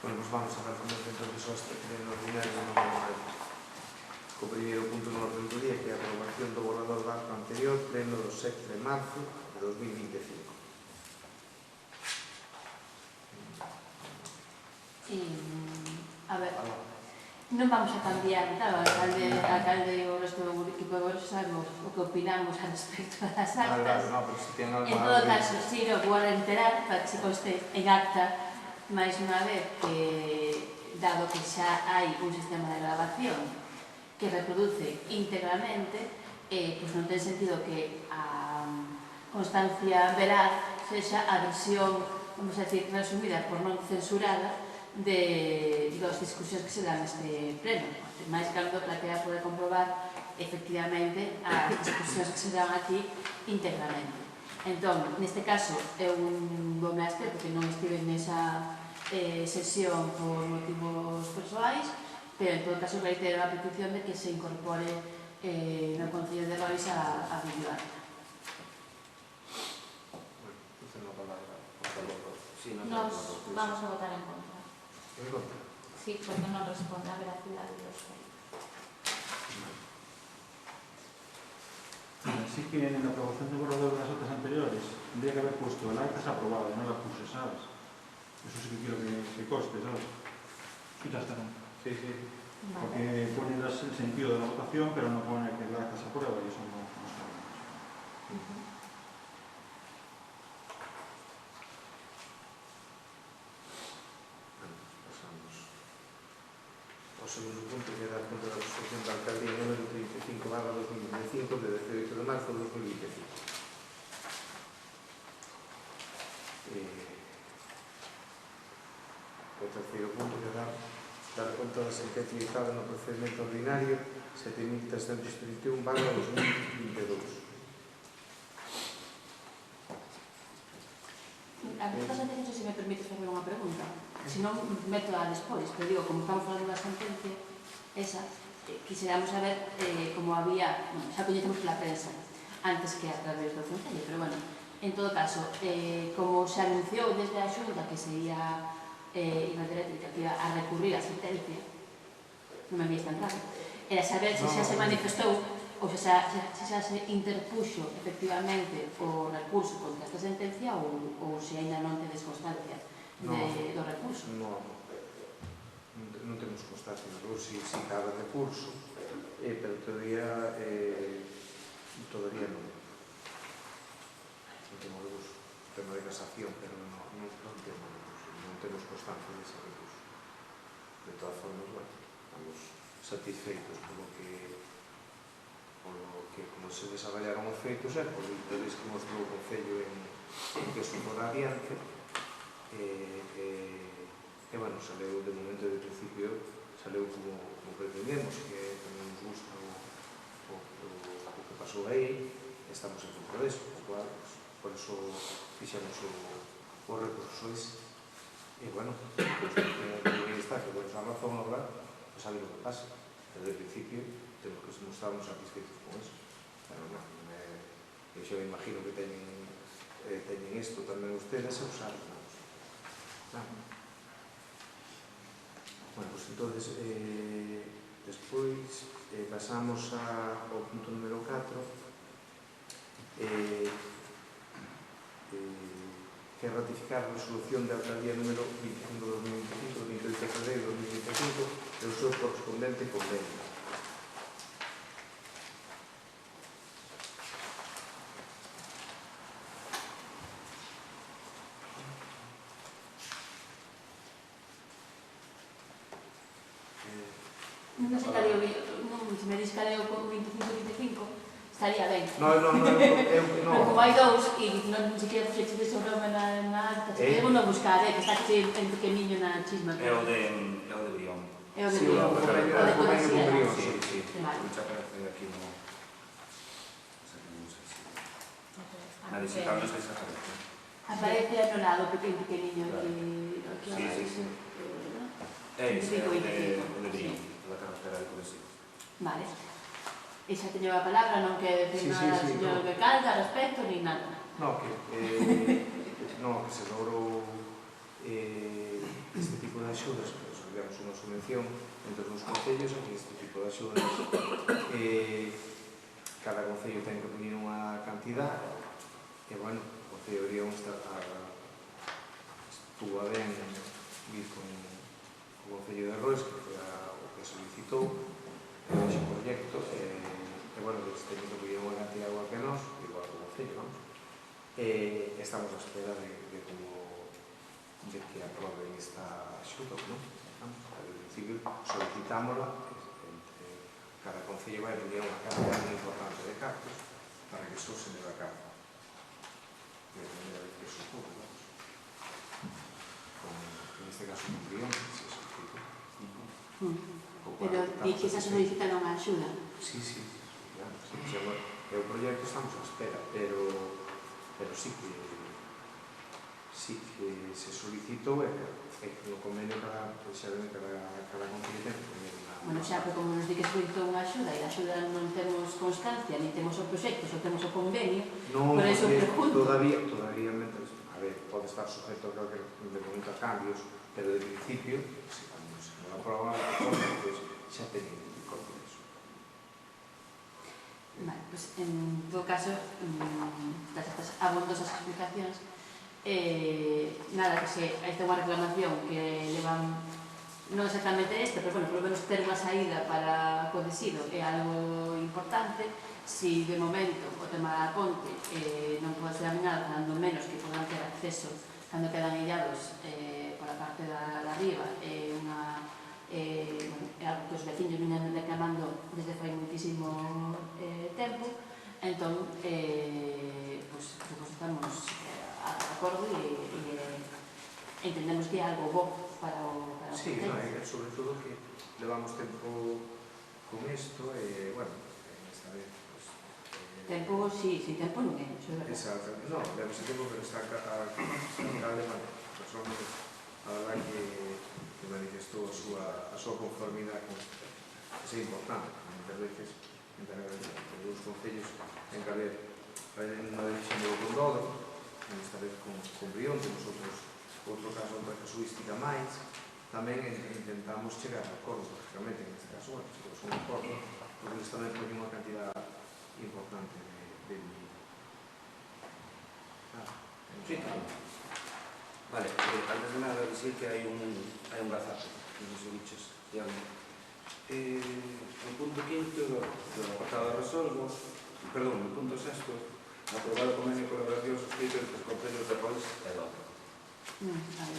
Bueno, pues vamos a dar comienzo entonces ao pleno ordinario do novo ano. Co primeiro punto no orden do día, que é a aprobación do borrador do acto anterior, pleno do 7 de marzo de 2025. A ver, non vamos a cambiar, claro, alcalde e o resto do equipo de goberno sabemos o que opinamos a respecto das actas. En todo caso, si lo vou a reiterar para que se conste en acta máis unha vez que, dado que xa hai un sistema de grabación que reproduce íntegramente, pois non ten sentido que a constancia veraz sexa a versión, vamos a decir, resumida por non censurada de das discusións que se dan neste pleno. Mais cando para que a poder comprobar efectivamente as discusións que se dan aquí íntegramente. Entón, neste caso, eu voume abster porque non estive nesa sesión por motivos persoais, pero en todo caso reitero a petición de que se incorpore no Concello de Rois a videoarte. Nos vamos a votar en contra. En contra? Sí, porque non responde a veracidade dos feitos. Así que en la aprobación de borrador de las actas anteriores tendría que haber puesto el actas aprobada, no la puse, ¿sabes? Eso sí que quiero que conste, ¿sabes? Sí, ya está, ¿no? Sí, sí. Porque pone el sentido de la votación, pero no pone que el acta se aprueba y eso no está bien. O segundo punto que é dar conta da resolución da alcaldía número 35/2025 de 18 de marzo de 2025. O terceiro punto que é dar conta da sentencia dictada no procedimento ordinario 7331/2022. A esta sentencia, se me permite fazer unha pregunta, se non meto a despois, pero digo, como estamos falando da sentencia esa, quixeramos saber como había, bueno, xa coñecemos pola prensa antes que a través do Concello, pero bueno, en todo caso, como se anunciou desde a Xunta que se ia Eléctrica que iba a recurrir a sentencia, non me envíes tan claro, era saber se xa se manifestou ou se xa se interpuxo efectivamente o recurso contra esta sentencia ou se ainda non tedes constancia do recurso. Non temos constancia do recurso, si cabe recurso, pero todavía non. Non temos recurso. Tema de casación, pero non temos recurso. Non temos constancia dese recurso. De todas formas, bueno, estamos satisfeitos polo que como se desavalaron os feitos por o interés que mostrou o Concello en que se for adiante bueno, saleu de momento de principio saleu como pretendemos, que tamén nos gusta o que pasou aí, estamos en contra deso, por eso fixemos o recurso ese. E bueno, que está, que temos a razón agora, pues a ver o que pasa. Desde el principio temos que mostrarnos satisfeitos con eso. Pero non, eu xa me imagino que teñen isto tamén ustedes e usarlo. Bueno, pues entonces, despois pasamos ao punto número 4, que é ratificar a resolución da alcaldía número 25/2025 de 28 de fevereiro de 2025 e o seu correspondente convenio. Non sei que se me dis que leo con 25-25 estaría ben. Non. Como hai dous e non sequera fixeche de sobre na acta, debo non buscar, que está en pequeniño na chisma. É o de Brión. É o de Brión. O de Brión, sí. Mucha aparece aquí no... Na digital non sei se aparece. Aparece no lado pequeniño aquí. Sí. É o de Brión, da carretera de Codesí. Vale. E xa teño a palabra, non que decir nada ao señor Becalda al respecto, ni nada. Que se logrou este tipo de de axudas, pois, digamos, unha subvención entre os concellos, en este tipo de axudas, cada concello ten que poñer unha cantidad, e, bueno, o Concello de Brión estuvo a ben vir con o Concello de Rois, que foi o que solicitou ese proxecto, e, bueno, que este que poñer unha cantidad igual que nós, igual que o Concello, vamos, e estamos a espera de que aproben esta axuda, non? Al principio solicitámola, cada concello vai poñer unha cantidad moi importante de cartos para que eso se leve a cabo. De maneira que eso pouco, vamos. En este caso, con Brión, se solicitó. Pero dices a solicitar unha axuda? Sí, claro. O proxecto estamos a espera, pero sí que se solicitou e no convenio cada concello ten que poñer unha... Bueno, xa, pero como nos di que se solicitou unha axuda e a axuda non temos constancia, ni temos o proxecto, só temos o convenio, por eso pregunto. Todavía, a ver, pode estar sujeto a que de momento a cambios, pero de principio, se non aproban a cosa, pues xa teñen copia disso. Vale, pues en todo caso, tras estas abondosas explicacións, nada, que se esta é unha reclamación que levan non exactamente esta, pero bueno, por lo menos ter unha saída para Codesido é algo importante. Si de momento o tema da ponte non pode ser aminado, dando menos que podan ter acceso cando quedan illados pola parte da riba, é algo que os veciños viñan reclamando desde fai muitísimo tempo. Entón, pues estamos de acordo e entendemos que é algo bo para o sí, sobre todo que levamos tempo con isto e, bueno, esta vez tempo, sí, tempo non é, iso é verdade. Exacto, non, leva ese tempo, pero está a persona, a verdad que manifestou a súa conformidade con eso é importante, muitas veces entre os concellos en que haber unha decisión do condodo, esta vez con Brión, temos outro caso, outra casuística máis, tamén intentamos chegar a acordos, lógicamente, en este caso, bueno, chegamos a un acordo, porque eles tamén poñen unha cantidad importante de dinero. Sí, claro. Vale, antes de nada, decir que hai un gazapo, non sei se biches, o punto quinto do apartado resolvo, perdón, o punto sexto, aprobar o convenio de colaboración suscrito entre os concellos de Rois e Dota. Hai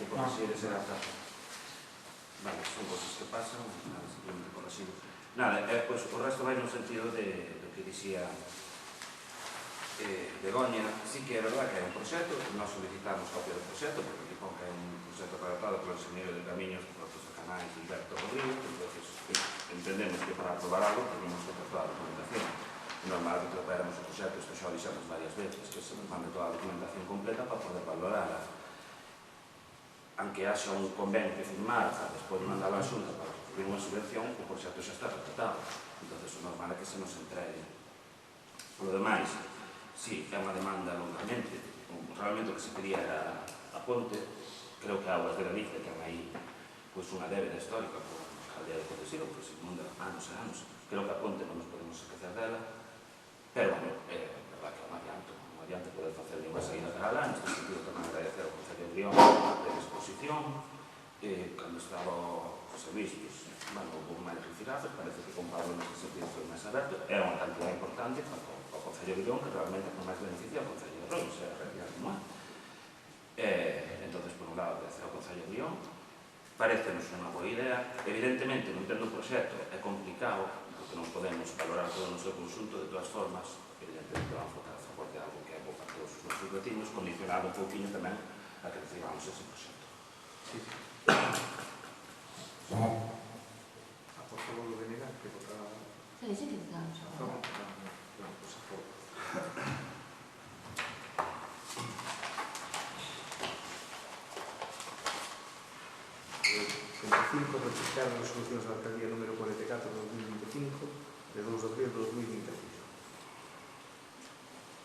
que corregir ese gazapo. Vale, son cosas que pasan, nada, simplemente corregir. Nada, pues o resto vai no sentido do que dicía Begoña. Sí que é verdad que é un proxecto, nós solicitamos copia do proxecto, porque aquí pon que é un proxecto redactado polo enxeñeiro de camiños de Portos de Canais, Gilberto Rodríguez, entonces entendemos que para aprobar algo tenemos que ter toda a documentación. Normal que preparamos o proxecto, isto xa avisamos varias veces, que se nos mande toda a documentación completa para poder valorarla. Aunque haxa un convenio que firmar para despois mandar a xunta para recibir unha subvención, o proxecto xa está retratado. Entón, o normal é que se nos entregue. Por lo demais, sí, é unha demanda longamente. Realmente o que se quería era a ponte. Creo que Aguas de Galicia ten aí unha débeda histórica por a aldea de Codesido, que se inunda anos e anos. Creo que a ponte non nos podemos esquecer dela. Pero, bueno, é verdad que é un adiante poder facer unha saída para alá. Neste sentido, tamén agradecer ao Concello de Brión a predisposición. Cando estaba José Luis, bueno, houve máis rifirafes, parece que con Pablo neste sentido foi máis aberto. É unha cantidad importante para o Concello de Brión, que realmente non máis beneficia ao Concello de Rois, é a realidade como é. Entón, por un lado, agradecer ao Concello de Brión. Parecenos unha boa idea. Evidentemente, non tendo un proxecto é complicado, porque non podemos valorar todo o noso conxunto. De todas formas, evidentemente vamos votar a favor de algo que é bo para todos os nosos vecinos, condicionado un pouquinho tamén a que recibamos ese proxecto. Sí. A por favor do Benegar, que vota... Sí, que votamos a favor. Non, pois a favor. 25, ratificar as resolucións da alcaldía número 44 de 2025 de 2 de abril de 2025.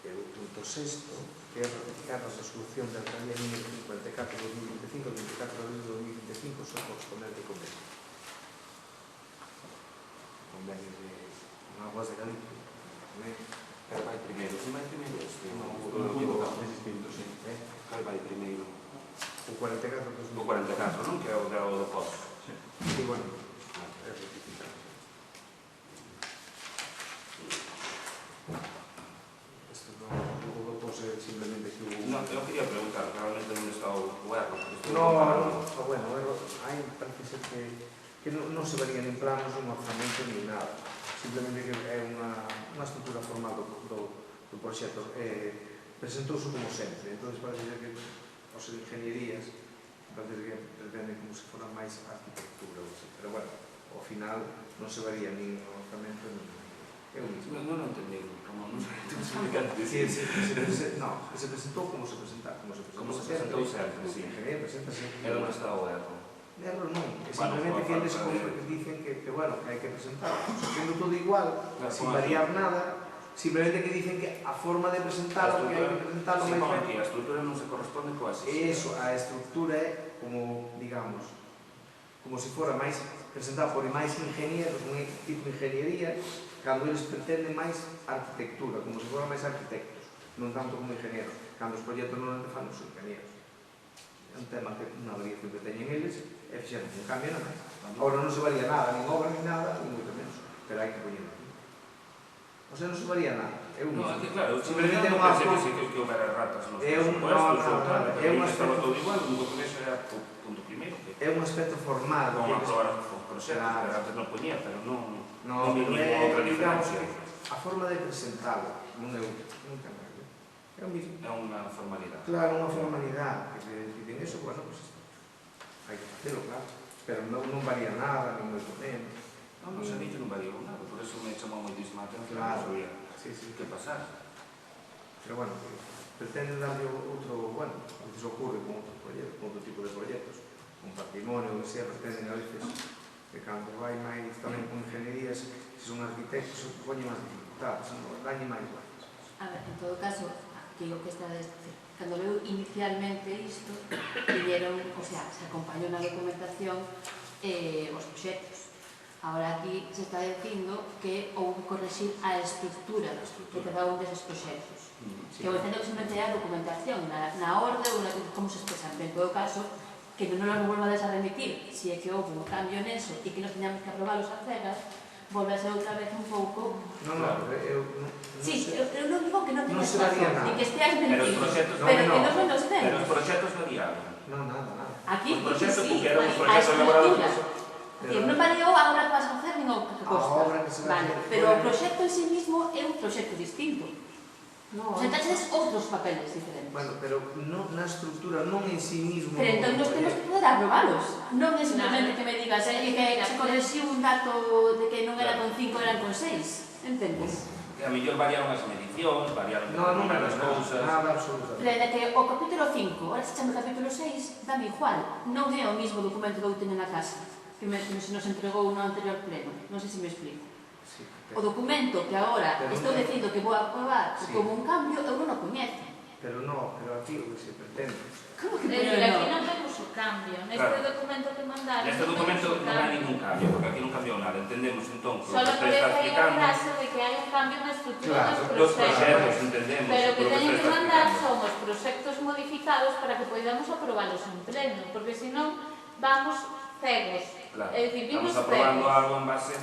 E o último punto sexto, que é ratificar a resolución da Alcaldía número 54/2025, 24 de abril de 2025, sobre correspondente convenio. Convenio de Aguas de Galicia. Cal vai primeiro? Si vai primeiro este? Distinto, sí. Cal vai primeiro? O 44 que O 44, non? Que é o do posto. Sí. E, bueno, é ratificar. Isto o do posto é simplemente que o... Non, eu quería preguntar, realmente onde está o erro? Bueno, o erro, hai, parece ser que non se varían en planos un orzamento ni nada. Simplemente que é unha estrutura formal do proxecto. Presentouse como sempre, entón parece ser que os ingenierías parece que pretenden como se fora máis arquitectura, pero bueno, ao final non se varía nin o orzamento ni é o mismo. Non entendi, como non sei se presentou como se presenta, como se presentou sempre, sí. O ingeniero presenta sempre. E onde está o erro? Erro non, é simplemente que eles dicen que bueno, que hai que presentar, sendo todo igual, sin variar nada, simplemente que dicen que a forma de presentarlo, que hai que presentarlo máis ben. Sí, a estrutura non se corresponde coa existencia. Eso, a estrutura é como, digamos, como se fora máis presentado por máis ingenieros, un tipo de ingeniería, cando eles pretenden máis arquitectura, como se fora máis arquitectos, non tanto como ingenieros, cando os proxectos non fan os ingenieros. É un tema que unha variación que teñen eles, e fixeron un cambio nada máis. Agora non se varía nada, nin obra, nin nada, nin moito menos, pero hai que poñerlo. O sea, non se varía nada. Non, é que claro, simplemente non pensei que houbera ratas nos presupuestos, pero estaba todo igual, o único que vexo era o punto primeiro. É un aspecto formal. Como aprobar o proxecto, que antes non poñía, pero non vi ninguna outra diferencia. A forma de presentalo non é nunca nada. É o mismo. É unha formalidade. Claro, unha formalidade. Que dicen eso, bueno, pues hai que facelo, claro. Pero non varía nada, nin moito menos. Non se dicho non variou nada, por eso me chamou moitísima atención, non sabía que pasar. Pero bueno, pretenden darle outro, bueno, a veces ocurre con outro proxecto, con outro tipo de proxectos, con patrimonio, que sea, pretenden a veces que cando vai máis tamén con ingenierías, se son arquitectos, poñen máis dificultades, dañe máis baixas. A ver, en todo caso, que o que está a decir, cando veu inicialmente isto, pidieron, o sea, se acompañou na documentación os proxectos. Ahora aquí se está dicindo que houve que corregir a estrutura de cada un deses proxectos. Que eu entendo que simplemente é a documentación, na orde ou como se expresan. En todo caso, que non nos volvades a remitir se é que houve un cambio neso e que nos teñamos que aprobalos a cegas, volve a ser outra vez un pouco... Non, eu sí, eu non digo que non teñas razón, ni que esteas mentindo, pero que non son os temas. Pero os proxectos variaban. Non, nada. Aquí sí, a estrutura. Non variou a obra que vas a facer nin o que costa. Vale, pero o proxecto en sí mismo é un proxecto distinto. O sea, taches outros papeles diferentes. Bueno, pero na estrutura, non en sí mismo... Pero entón nos temos que poder aprobalos. Non é simplemente que me digas que se correxiu un dato de que non era con 5, eran con 6. Entendes? A mellor variaron as medicións, variaron as cousas... Nada, absolutamente. Pero que o capítulo 5, ahora se chama capítulo 6, dame igual. Non é o mismo documento que eu teño na casa, que se nos entregou no anterior pleno. Non sei se me explico. O documento que agora estou dicindo que vou aprobar como un cambio, eu non o coñezo. Pero aquí o que se pretende. Como que pero aquí non temos o cambio. Neste documento que mandaron... Neste documento non hai ningún cambio, porque aquí non cambiou nada. Entendemos entón que o que usted está explicando... Solo explicando... parece a frase de que hai un cambio na estrutura dos proxectos, entendemos. Pero que teñen que mandar son os proxectos modificados para que podamos aprobalos en pleno, porque senón vamos cegos. Claro, É dicir, vimos estamos aprobando cegos. algo en base...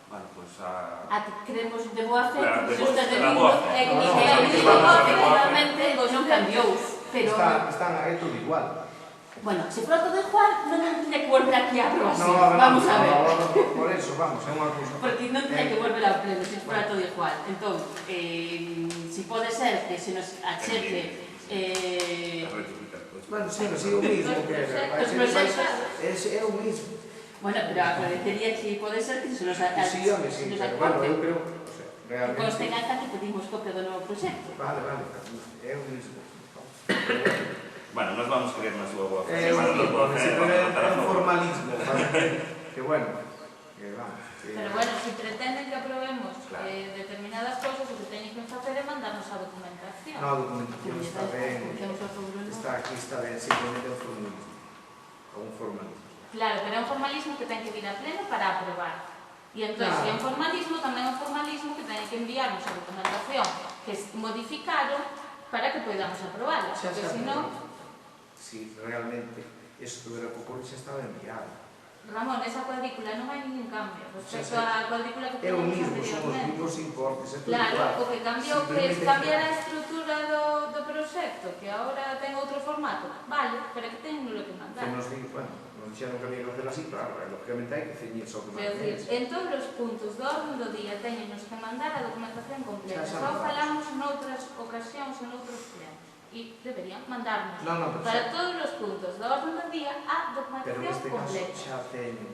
Bueno, pues a... A que queremos de boa fe, Claro, se está de boa vindo, fe. é que realmente non cambiou, pero... É todo igual. Bueno, se for todo igual, non tiña que volver aquí a aprobación. No, vamos a ver. Por eso, vamos, é unha cousa. Porque non tiña que volver ao pleno, se for todo igual. Entón, si pode ser que se nos acheque... Bueno, sí, o mismo que é o mismo. Bueno, pero agradecería que pode ser que se nos acheque. Sí, home, sí, pero bueno, eu creo, realmente... Conste en acta que pedimos copia do novo proxecto. Vale, é o mismo. Bueno, nos vamos a creer na súa boa fe. É un formalismo, que bueno, porque, vamos... Pero bueno, se pretenden que aprobemos determinadas cosas, o que teñen que facer é mandarnos a documentación. No, a documentación está ben, aquí está ben, simplemente é un formalismo. Un formalismo. Claro, pero é un formalismo que ten que vir a pleno para aprobar. E entón, se é un formalismo, tamén é un formalismo que ten que enviarnos a documentación que modificaron para que podamos aprobarla, porque senón... Si realmente eso tuviera que ocurrir, xa estaba enviado. Ramón, esa cuadrícula non hai ningún cambio respecto á cuadrícula que É o teníamos mismo, son os anteriormente. mismos importes, é tudo Claro, igual. o que cambiou que é cambiar a estrutura do proxecto, que agora ten outro formato. Vale, pero que teñen lo que mandar. Que nos di, bueno, nos dixeron que había que facer así, claro, lógicamente hai que ceñirse ao que É dicir, en todos os puntos do orden do día teñenos que mandar a documentación completa. Só falamos noutras ocasións e noutros plenos. E deberían mandarnos para todos os puntos do orden do día a documentación completa. Pero neste caso xa teño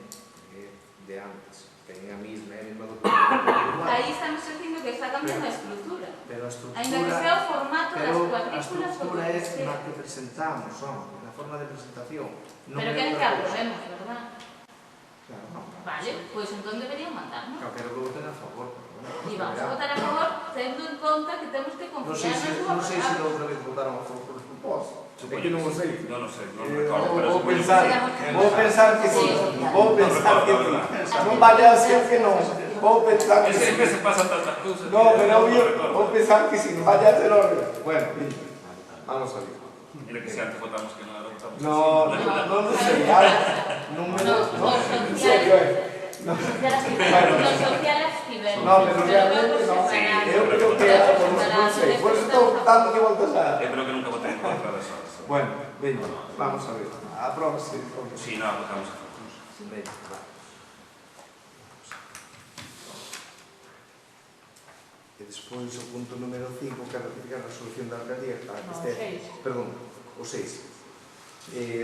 de antes, teñen a mesma documentación. Aí estamos dicindo que está cambiando a estrutura. Pero a estrutura... Ainda que sea o formato das cuadrículas... Pero a estrutura é na que presentamos, na forma de presentación. Pero queren que aprobemos, verdad? Claro, non. Vale, pois entón deberían mandarnos. Claro, pero que voten a favor. E vamos a votar a favor tendo en conta que temos que confiar na súa palabra. Non sei se da outra vez votaron a favor por os propósitos. É que non o sei. Non o sei, non recordo, pero... Vou pensar que sí. Vou pensar que sí. Non vale a ser que non. Vou pensar que sí. Sempre se pasan tantas cousas. No, pero vou pensar que sí. Non vaya a ser horrible. Bueno, vamos a ver. Mira que se antes votamos que non era votamos. No sei. En serio, Los sociales estivemos. No, pero realmente no. Eu creo que era por non sei. Por eso estou dando que voltas a... Eu creo que nunca votei en contra das horas. Bueno, veña, vamos a ver. Apróbase. Si, non, votamos a favor. Veña, va. E despois o punto número 5, que é ratificar a resolución da alcaldía, para que este... Perdón, o 6.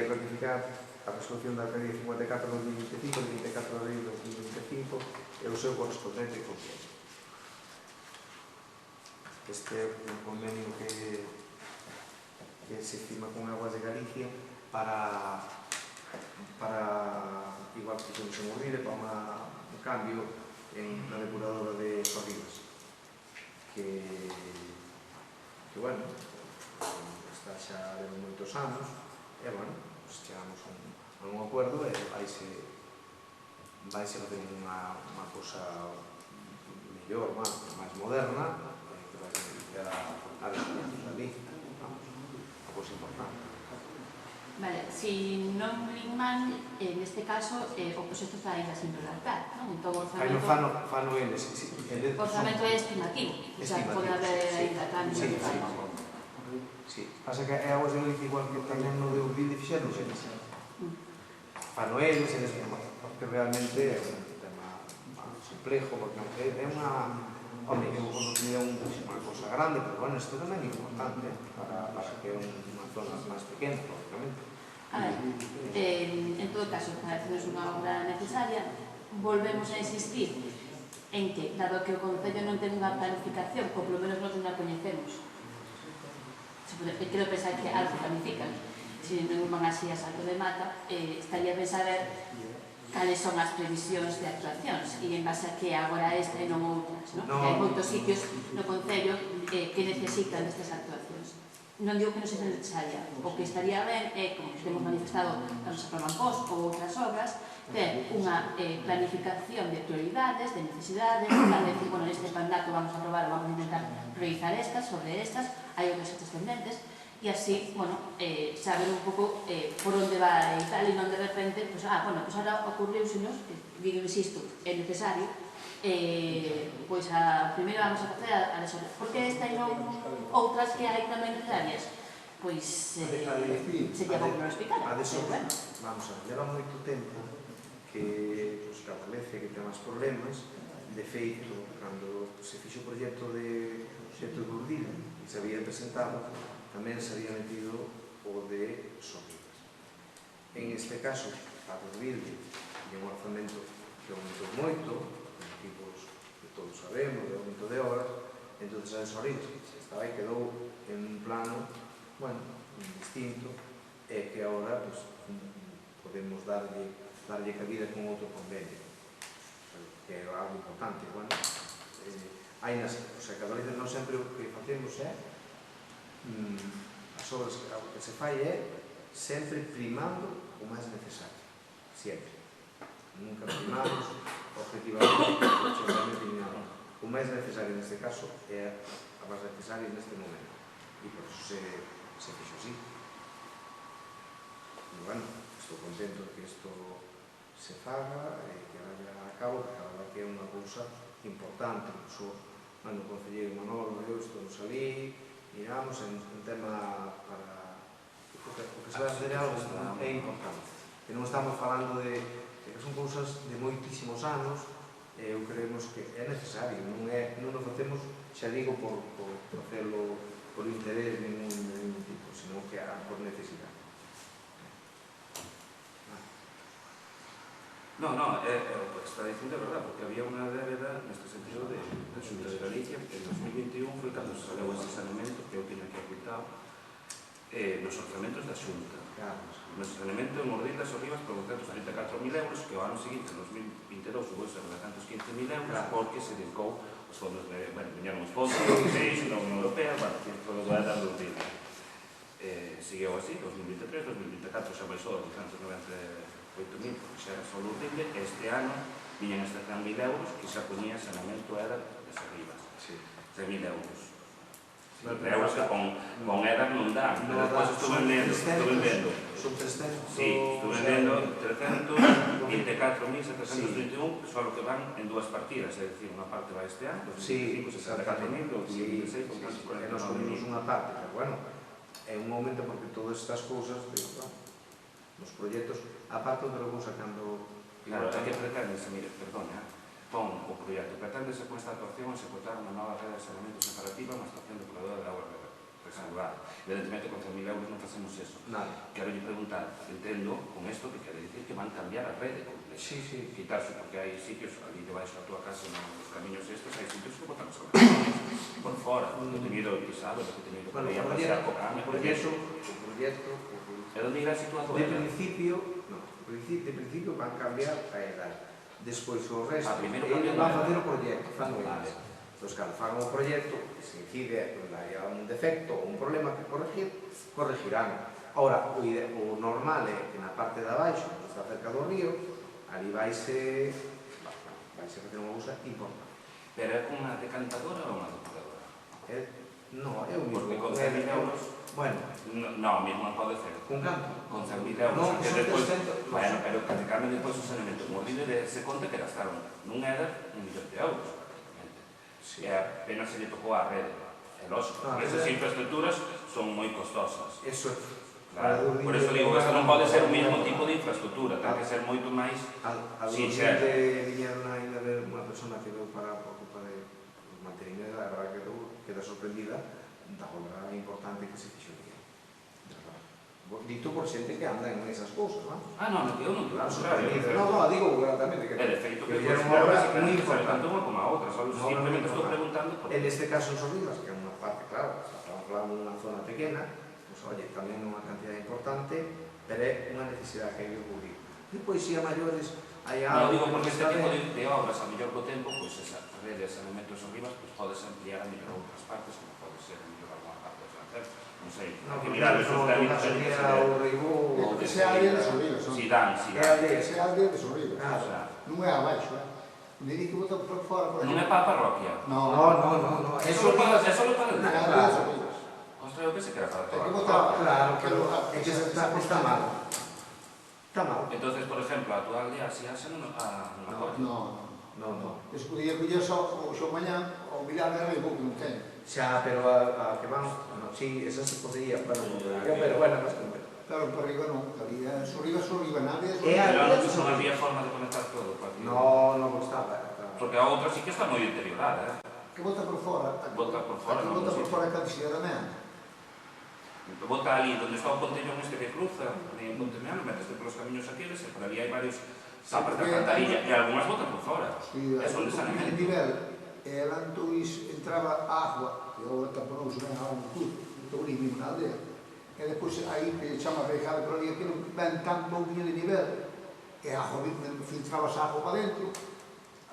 Ratificar a resolución da alcaldía 54/2025, de 24 de abril de 2025, e o seu correspondente convenio. Este é un convenio que se firma con Aguas de Galicia para igual que se nos morrire, para un cambio en la depuradora de Sorribas, que bueno, está xa de moitos anos, e bueno, chegamos a un acuerdo e vaise facer unha cousa mellor, máis moderna, que vai beneficiar a desconfianza da lei. Unha cousa importante. Vale, si non liman, neste caso, o proxecto está ainda sin redactar, non? Entón, o Fano eles. O orzamento é estimativo, o sea, pode haber ainda cambios. Sí, pasa que é Aguas de Galicia igual que tamén no de Urbilde fixeron eles. Fano eles, porque realmente é un tema complejo, porque é unha... Home, eu conociría unha cosa grande, pero bueno, isto tamén é importante para que é unha zona máis pequena, lógicamente. A ver, en todo caso, parecernos unha obra necesaria, volvemos a insistir en que, dado que o Concello non ten unha planificación, ou polo menos non a coñecemos, quero pensar que algo planifican, se non van así a salto de mata, estaría ben saber cales son as previsións de actuacións e en base a que agora esta e non outras, non? Porque hai moitos sitios no Concello que necesitan destas actuacións. Non digo que non sexa necesaria, o que estaría ben é, como temos manifestado a nosa Pramampós ou outras obras, ter unha planificación de prioridades, de necesidades, para decir, bueno, neste mandato vamos a aprobar ou vamos a intentar priorizar estas, sobre estas, hai outras pendentes, e así, bueno, saber un pouco por onde vai e tal, e non de repente, pues, bueno, pues ahora ocurriusenos, digo, insisto, é necesario, pois primeiro vamos a facer a resolver. Porque esta e non outras que hai tamén necesarias? Pois sería bom que non explicara. Vamos a ver, leva moito tempo que establece que ten máis problemas. De feito, cando se fixo o proxecto de Urbilde e se había presentado, tamén se había metido o de Sorribas. En este caso, para Urbilde, é un orzamento que aumentou moito, motivos que todos sabemos, de aumento de obras, entón a de Sorribas estaba aí, quedou en un plano, bueno, distinto, e que agora podemos darlle cabida con outro convenio. que é algo importante. Bueno, hai nas, o sea, cada vez non sempre o que facemos é as obras, o que se fai é sempre primando o máis necesario, sempre. Nunca primamos objetivamente o máis necesario neste caso é a máis necesaria neste momento, e por eso se fixo así. E bueno, estou contento que isto se faga e que vaya a cabo, porque a verdade que é unha cousa importante. Incluso, bueno, o concelleiro Manolo e eu estamos ali, miramos en tema para o que se vai facer algo é importante, que non estamos falando de que son cousas de moitísimos anos. Eu creemos que é necesario, non o facemos, xa digo, por facelo por interés de ningún tipo, senón que por necesidade. No, o que está dicindo é verdad, porque había unha débeda neste sentido de Xunta de Galicia, que en 2021 foi cando se saleu ese saneamento que eu tiña que ocultar nos orzamentos da Xunta. No saneamento en Mordidas ou Rivas por 234.000 euros, que o ano seguinte, en 2022, hubo ser 215.000 euros, porque se dedicou os fondos, viñeron os fondos da Unión Europea, que todo o era do RID. Seguiu así, 2023, 2024 xa baixou a 298.000, porque xa era só o RID, e este ano viñan estes 100.000 euros, que xa ponía saneamento era das Rivas. 100.000 euros. Euros que con EDAR non dá, pero despois estuve vendendo. Son 300. Sí, estuve vendendo 324.731, que son o que van en dúas partidas, é dicir, unha parte vai este ano, 2025, 64.000, 2026, con tantos 49.000. E nos comimos unha parte, pero bueno, é un momento porque todas estas cousas, nos proxectos, aparte outra cousa cando... Claro, hai que pretenderse, mire, perdona, pon o proxecto, preténdese con esta actuación executar unha nova rede de saneamento separativa na estación depuradora de agua reservada. Evidentemente, con 100.000 euros non facemos eso. Quero lle preguntar, entendo con isto que quere dicir que van cambiar a rede completa. Sí. Quitarse, porque hai sitios, ali debaixo da tua casa, nos camiños estes, hai sitios que botan sobre por fora. Eu teño ido pisado, eu teño ido por aí a pasear co cambio. O proxecto... E onde irá situado? De principio van cambiar a edade. Despois o resto, eles van facer o proxecto, fan o eles. Entón, cando fan o proxecto, se incide, hai un defecto ou un problema que corregir, corregirán. Ora, o normal é que na parte de abaixo, que está cerca do río, ali vaise facer unha cousa importante. Pero é con unha decantadora ou unha depuradora? Non, é o mismo. Porque con 100.000 euros... Bueno... Non, mesmo non pode ser. Con canto? Con 100.000 euros. Non, son 300... Bueno, pero que cambien depois o saneamento mordido e se conta que gastaron nun EDAR 1 millón de euros. E apenas se lle tocou a rede. É lógico. Esas infraestructuras son moi costosas. Eso é. Por eso digo que non pode ser o mesmo tipo de infraestructura, ten que ser moito máis sincera. Viñeron ainda ver unha persona que deu para ocupar de mantenimento, a verdade que queda sorprendida da obra importante que se fixo aquí. Dito por xente que anda en esas cousas, non? Non, que eu non digo. Non, digo gratamente que de feito que é unha obra moi importante. importante. Tanto unha como a outra, simplemente estou preguntando. En este caso en Sorribas, que é unha parte, claro, estamos falando de unha zona pequena, oye, tamén unha cantidad importante, pero é unha necesidade que hai que cubrir. Depois, se a maiores, hai algo... Non, digo porque este tipo de obras, a mellor co tempo, pois esa rede de saneamento de Sorribas, pois podes ampliar a mellor outras partes, como pode ser a mellor alguna parte do Francés, non sei, hai que mirar esos términos. O Reibó... Que sea a área de Sorribas. Si dan. Que sea a área de Sorribas. Non é abaixo, me di que bota por fora, por non é para a parroquia? Non. Eso lo paga el Na área de Sorribas. Creo que se queda para todo. Claro, pero é que está mal. Está mal. Entonces, por ejemplo, a tua aldea se hacen unha colla? Non. Es podía coller só mañán ou mirar de arriba, que non ten. Xa, pero a que van... Sí, esa se podría, pero bueno, bastante. Claro, por arriba non. Sorriba, nadie... Pero non había forma de conectar todo. Non gostaba. Porque a outra sí que está moi deteriorada, Que bota por fora. Bota por fora, non. Bota por fora a consideramento. Bota ali onde está o Pontellón este que cruza, en Pontemeano, meteste polos camiños aqueles, e por ali hai varios tapas de alcantarilla, e algunhas botan por fora. E son de saneamento. En nivel, antes entraba agua, e agora taponouse ben agua no club, no mismo na aldea, e depois aí que chama rejada por ali, aquilo ven tan pouquinho de nivel, e a agua filtrabas agua para dentro,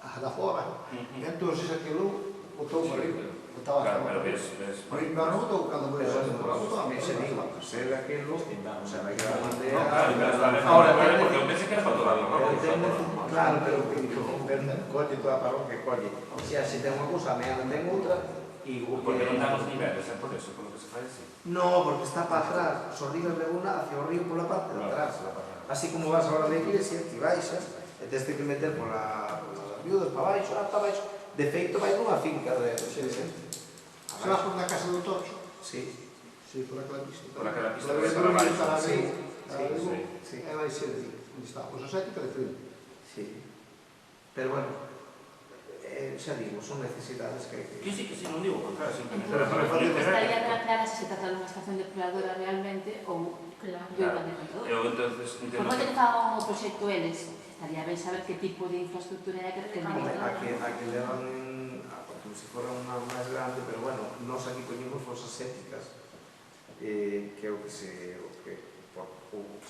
da fora. Entón, aquilo botou arriba. Claro, pero ves... Por inverno botou, cando foi a botou. Me se digo, ser aquilo, o sea, vai que la bandera... Ahora, porque eu pensei que era para toda a parroquia. Claro, pero colle toda a parroquia, colle. O sea, se ten unha cousa, amean ten outra, e... Porque non damos niveles, é por eso, por lo que se fai así. No, porque está para atrás, os ríos regula hacia o río pola parte de atrás. Así como vas agora da iglesia, ti baixas, e tens que meter polas viudas para baixo, para baixo. De feito, vai nunha finca de xente. Se vas por na casa do Torcho? Sí. Sí, por aquela pista. Por aquela pista que vai para baixo. Sí. É vai ser ali, onde está. Pois a sética de frío. Sí. Pero bueno, xa digo, son necesidades que... Que sí, non digo o contrario, simplemente... Estaría clara se se trata de unha estación depuradora realmente ou yo iba de todo. Eu entonces Por entendo... moito que fagan o proxecto eles, estaría ben saber que tipo de infraestructura é que teñen. A que levan como se fora unha máis grande, pero bueno, nós aquí coñemos fosas sépticas, que é o que se va a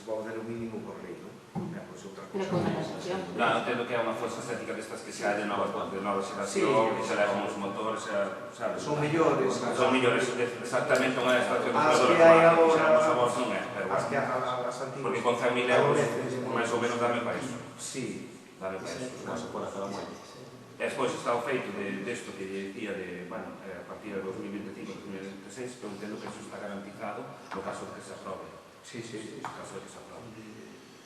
fazer o mínimo por lei, non? Pois outra Pero con a excepción. Claro, entendo que é unha fosa estética destas que xa de nova xeración, que xa levan os motores, sabes? Son mellores. Son mellores, exactamente unha estación de As operadores que hai máis, xa agora... nos avós non é, pero As que bueno. as antiguas... Porque con 100.000 euros, máis ou menos dame para iso. Sí. Dame para iso. Vas por a cada muelle. E despois está o feito desto que lle dicía de, bueno, a partir de 2025-2026, que eu entendo que eso está garantizado no caso de que se aprobe. Sí. No caso de que se aprobe.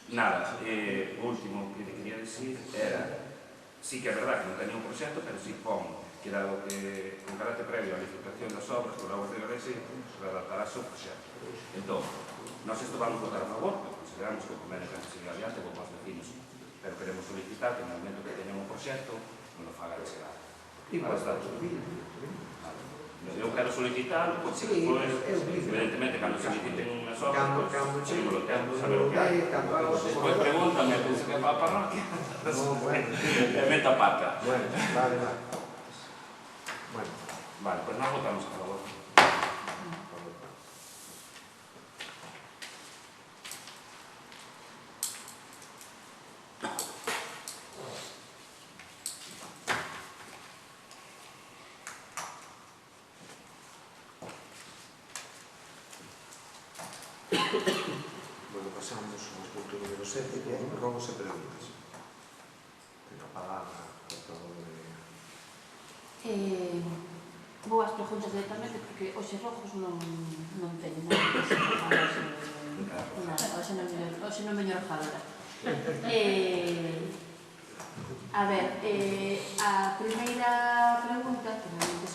Nada, o último que te quería decir era, sí que é verdad que non teña un proxecto, pero sí pon que dado que con carácter previo a licitación das obras por obras de Galicia se adaptará ao seu proxecto. Entón, nós isto vamos votar a favor, porque consideramos que o convenio que se adiante con os vecinos, pero queremos solicitar que no momento que teñan un proxecto non lo fagan chegar. Igual está todo. Eu quero solicitar, porque despois, evidentemente, cando se liciten as obras, saber o que hai. Despois pregúntame, penso que é para a parroquia. E meta pata. Bueno, vale. Vale, pois nós votamos a favor. Bueno, pasamos ao punto número 7, que é robos e preguntas. Ten a palabra por favor de... Vou as preguntas directamente porque hoxe rojos non teño nada. Hoxe non veño rojadora. A ver, a primeira pregunta, que realmente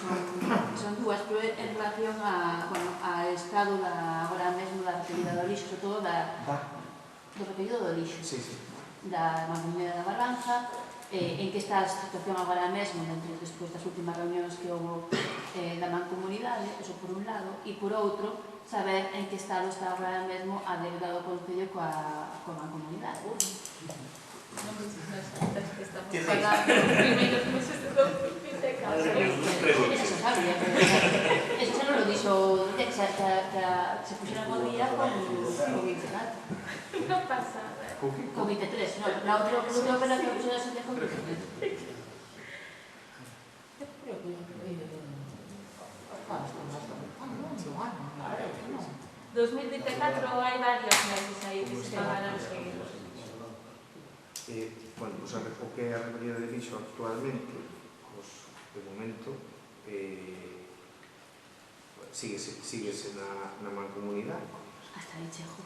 son dúas, pero en relación ao estado agora mesmo da recolida do lixo, sobre todo do recollido do lixo, da Mancomunidade da Barbanza, en que está a situación agora mesmo, despois das últimas reunións que houve da Mancomunidade, eso por un lado, e por outro, saber en que estado está agora mesmo a débeda do Concello coa Mancomunidade. Non me dices nas contas que estamos pagando os primeiros meses de 2024. Eso sabía, eso xa non lo dixo que se puxeron con día con 24. Non pasa nada. Con 23, non, na outra operación que se da con 23. 2024 hai varios meses aí que se pagaron seguidos. Bueno, pues o que é a recollida de lixo actualmente, pues, de momento, síguese na Mancomunidade. Hasta aí chego.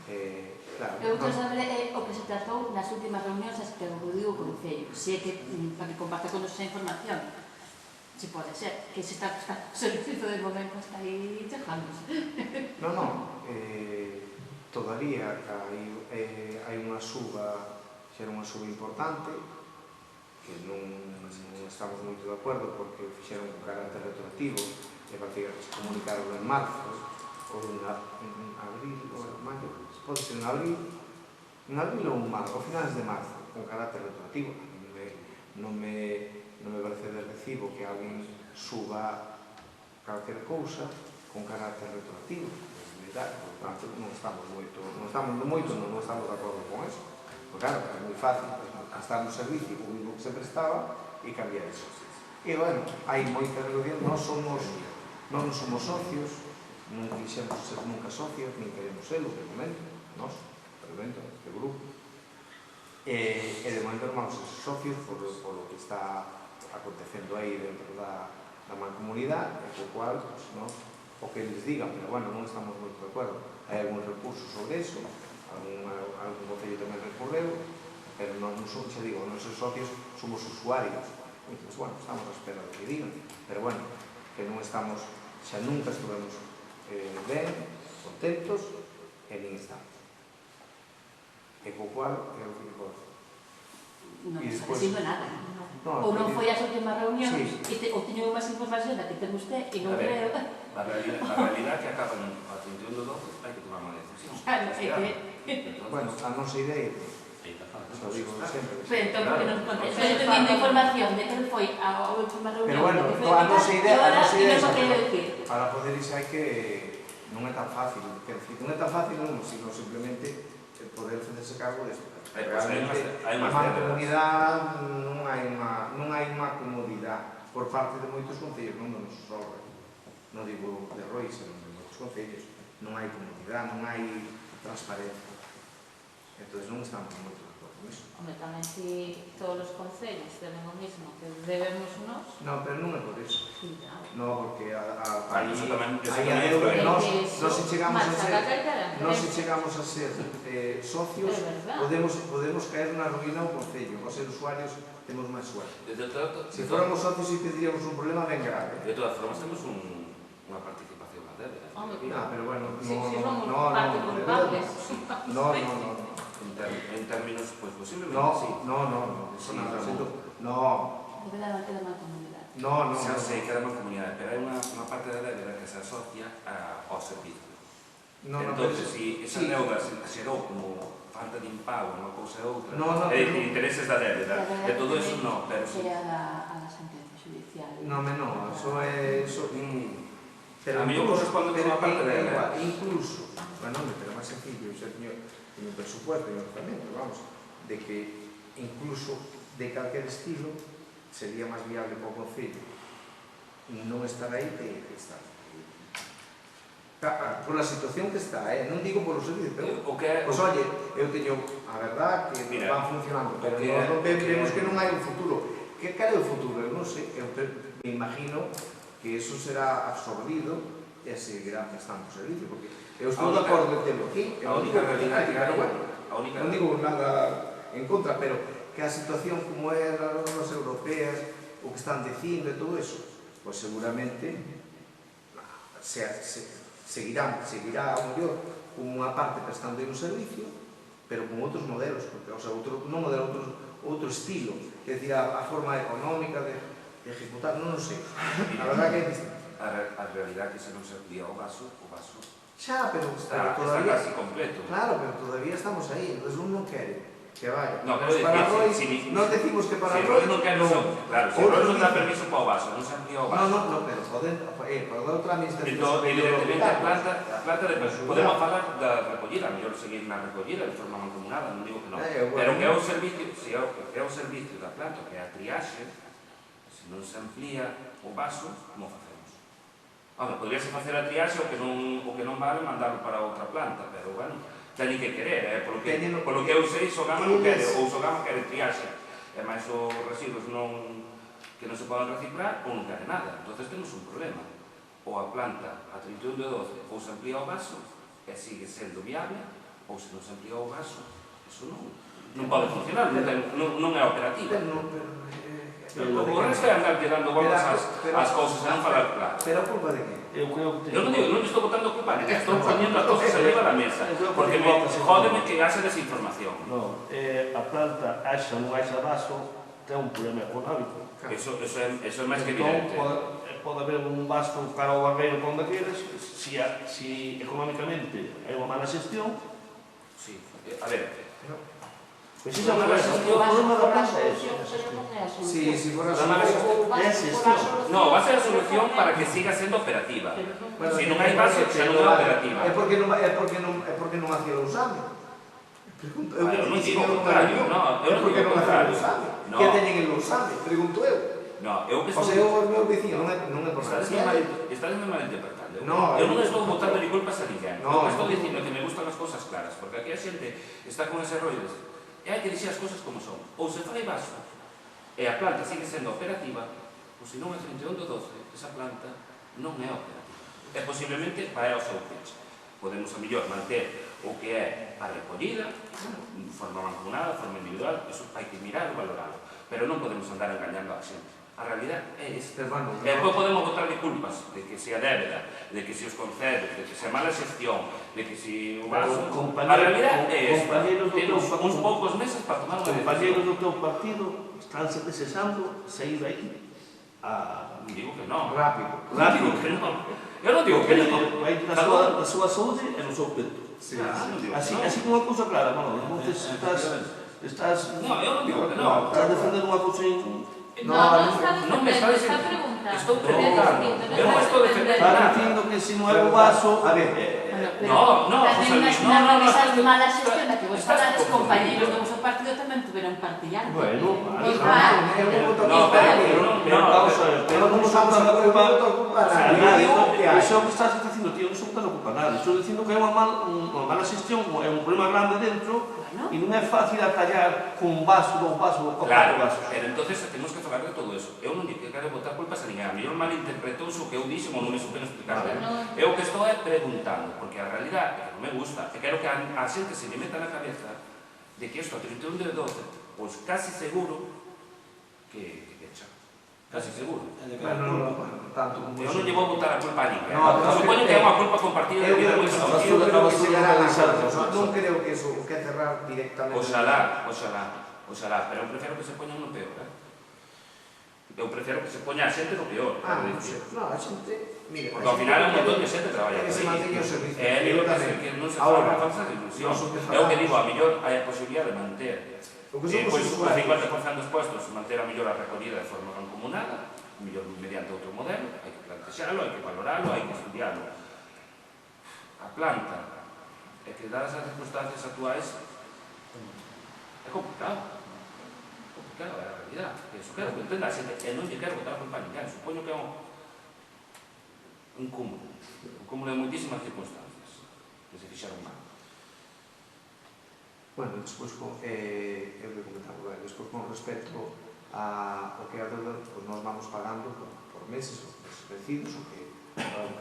Claro. Eu quero saber o que se tratou nas últimas reunións as que acudiu o Concello. Se é que, para que comparte con esa información, se pode ser, que se está buscando o servicio de momento hasta aí chegando. Non, todavía hai unha suba, xa era unha suba importante, que non estamos moito de acordo porque fixeron con carácter retroactivo e parece que se comunicaron en marzo ou en abril ou en maio, pode ser en abril ou en marzo, ou finales de marzo, con carácter retroactivo. Non me parece de recibo que alguén suba calquer cousa con carácter retroactivo. Por tanto, non estamos de acordo con eso. Porque claro, é moi fácil estar no servicio o mismo que se prestaba e cambiar eso. E, bueno, hai moitas reunións, non somos socios, non quixemos ser nunca socios, nin queremos serlo, de momento, este grupo. E de momento non vamos a ser socios por lo que está acontecendo aí dentro da mancomunidade, e co cual, o que les digan, pero bueno, non estamos moito de acordo. Hai algún recurso sobre eso, algún concello tamén recorreu, pero non somos, xa digo, non ser socios, somos usuarios. Entón, bueno, estamos a espera do que digan, pero bueno, que non estamos, xa nunca estuvemos ben, contentos, e nin estamos. E co cual, é o que digo. Non está dicindo nada. Ou non foi as últimas reunións ou teño máis información da que ten usted e non creo. A realidade que acaban a 31 de 12 hai que tomar unha decisión. Claro, é que... Bueno, a nosa idea, lo digo sempre. Pero entón, porque non conté, estou teniendo información de que foi a última reunión. Pero bueno, a nosa idea para poder irse hai que... non é tan fácil, non é tan fácil, sino simplemente poder hacerse cargo desto. Realmente, a mancomunidade non hai unha comodidade por parte de moitos concellos, non nos sobra. Non digo de Roi, senón de moitos concellos. Non hai comodidade, non hai transparencia. Entón, non estamos moito de acordo con iso. Home, tamén si todos os concellos deben o mismo que debemos nós. Non, pero non é por iso. Sí, claro. Non, porque aí se chegamos a ser socios, podemos caer na ruína ao concello. Os ser usuarios temos máis suerte. Se fóramos socios e tendríamos un problema ben grave. De todas formas, temos unha participación na débeda. Pero bueno, no. En términos, pues posiblemente sí. No. Debe dar de mancomunidade. No. Xa sei que é da mancomunidade, pero hai unha parte da débeda que se asocia ao servicio. Entón, se esa deuda se xerou como falta de impago, unha cousa ou outra, é dicir, intereses da débeda, de todo eso non, pero sí. A la sentencia judicial. No, eso é... A mí eu correspondo con unha parte dela. Incluso, pero máis sencillo, xa teño un presupuesto e un orzamento, vamos, de que incluso de calquer estilo sería máis viable para o concello non estar aí que estar. Por a situación que está, non digo por os servicios, pero, pois, oye, eu teño a verdad que van funcionando, pero non vemos que non hai un futuro. Cal é o futuro? Eu non sei, eu me imagino que eso será absorbido e seguirá prestando o servicio, porque eu estou de acordo en terlo aquí, a única realidade que hai, non digo nada en contra, pero que a situación como é as europeas, o que están dicindo e todo eso, pois seguramente seguirá ao mellor con unha parte prestando un servicio, pero con outros modelos, porque, o sea, outro estilo, é dicir, a forma económica de ejecutar, non sei. A verdad que é distinto. A realidade que se non se amplía o vaso xa, pero está todavía... casi completo. Claro, pero todavía estamos aí, entón non quere que vaya. No, pero non decimos que para Roi non quere claro, se Roi non dá permiso para o vaso, non se amplía o vaso. No, pero para outra administración... Entón, evidentemente, a planta de podemos falar da recollida, a mellor seguir na recollida de forma mancomunada, non digo que non. Pero que é o servicio, se é o servicio da planta, que é a triaxe, se non se amplía o vaso, como facemos? Home, podríase facer a triaxe, o que non vale mandarlo para outra planta, pero, bueno, teñen que querer, polo que eu sei, Sogama non quere, ou Sogama quere triaxe, e máis os residuos que non se poden reciclar, ou non quere nada. Entón, temos un problema. Ou a planta a 31 de 12, ou se amplía o vaso, e sigue sendo viable, ou se non se amplía o vaso, eso non pode funcionar, non é operativo. O resto é andar dando voltas ás cousas e non falar claro. Pero a culpa de que? Eu non estou botando culpa, estou poniendo as cousas arriba da mesa, porque jódeme que haxa desinformación. Non, a planta, haxa ou non haxa vaso, ten un problema económico. Eso é máis que evidente. Pode haber un vaso para o barreiro para onde queres, se económicamente hai unha mala xestión. Sí, a ver... Pois iso é unha xestión, o problema da planta é eso. Si, fora a xestión. Non, va a ser a solución para que siga sendo operativa. Se non hai vaso, xa non é operativa. É porque non hacía o usame. Pregunto eu Eu non que digo o contrario, no, eu non digo o contrario. Que teñen el Lousame, pregunto eu. No, eu que O estou... sea, eu os meus vecinos non é por nada. Estás malinterpretando. No, eu non estou botando ni culpas a ninguén. No, Eu estou dicindo que me gustan as cousas claras, porque aquí a xente está con ese rollo de hai que dixer as cousas como son. Ou se fai vaso e a planta sigue sendo operativa, ou se non é 31 do 12, esa planta non é operativa. E posiblemente vai ao seu peche. Podemos a mellor manter o que é a recollida, de forma mancomunada, de forma individual, eso hai que mirar e valoralo. Pero non podemos andar engañando a xente. A realidad é esta. E depois podemos botar de culpas de que se a débeda, de que se os concedos, de que se a mala xestión, de que se o vaso... A realidad é esta. Temos uns poucos meses para tomar unha decisión. Compañeros do teu partido estánse desexando sair aí a... Digo que non. Rápido. Digo que non. Eu non digo que non. Vai na súa saúde e no seu peto. Así como unha cousa clara, Manolo. Entonces estás... No, eu non digo que non. Estás defendendo unha cousa non me está preguntando. Estou preguntando. Eu non estou defendendo Está nada. dicindo que se non é o vaso... A ver, No, José Luis, no. Esa mala xestión da que vos falades, compañeros do vosso partido tamén tuveron partillante. Bueno, vale. pero non estamos a culpar a nadie. Iso é o que estás dicindo, tío, non se botan a culpa a nadie. Estou dicindo que é unha mala xestión, é un problema grande dentro e non é fácil atallar con un vaso, dous vasos, ou Claro, vasos. pero entonces temos que falar de todo eso. Eu non digo que quero botar culpas a ninguén. A mellor malinterpretou o que eu dixen ou non me supen explicar ben. Eu que estou é preguntando, porque a realidade é que non me gusta, e quero que a xente se lle meta na cabeza de que isto a 31 de 12, pois casi seguro que pecha. Casi seguro. Tanto como Eu non lle vou botar a culpa a ninguén. No, Supoño que é unha culpa compartida de vida moi non creo que eso que cerrar directamente. Oxalá, pero eu prefiero que se poñan no peor, Eu prefiero que se poña a xente no peor. No, a xente, mira, porque ao final é un montón de xente traballa que se manteña o servicio. É digo que non se fala unha falsa ilusión. É o que digo, a mellor hai a posibilidad de manter pois o 50% dos puestos, manter a mellor a recollida de forma mancomunada, mellor mediante outro modelo, hai que plantexalo, hai que valoralo, hai que estudiarlo. A planta, é que dadas as circunstancias actuais, é complicado. É a realidad. Eso quero que entenda a xente, e non lle quero botar a culpa a ninguén. Supoño que é un cúmulo de moitísimas circunstancias que se fixaron mal. Bueno, despois, eu que comentaba, despois con respecto ao que é a deuda, pois nós vamos pagando por meses, os meses vencidos, o que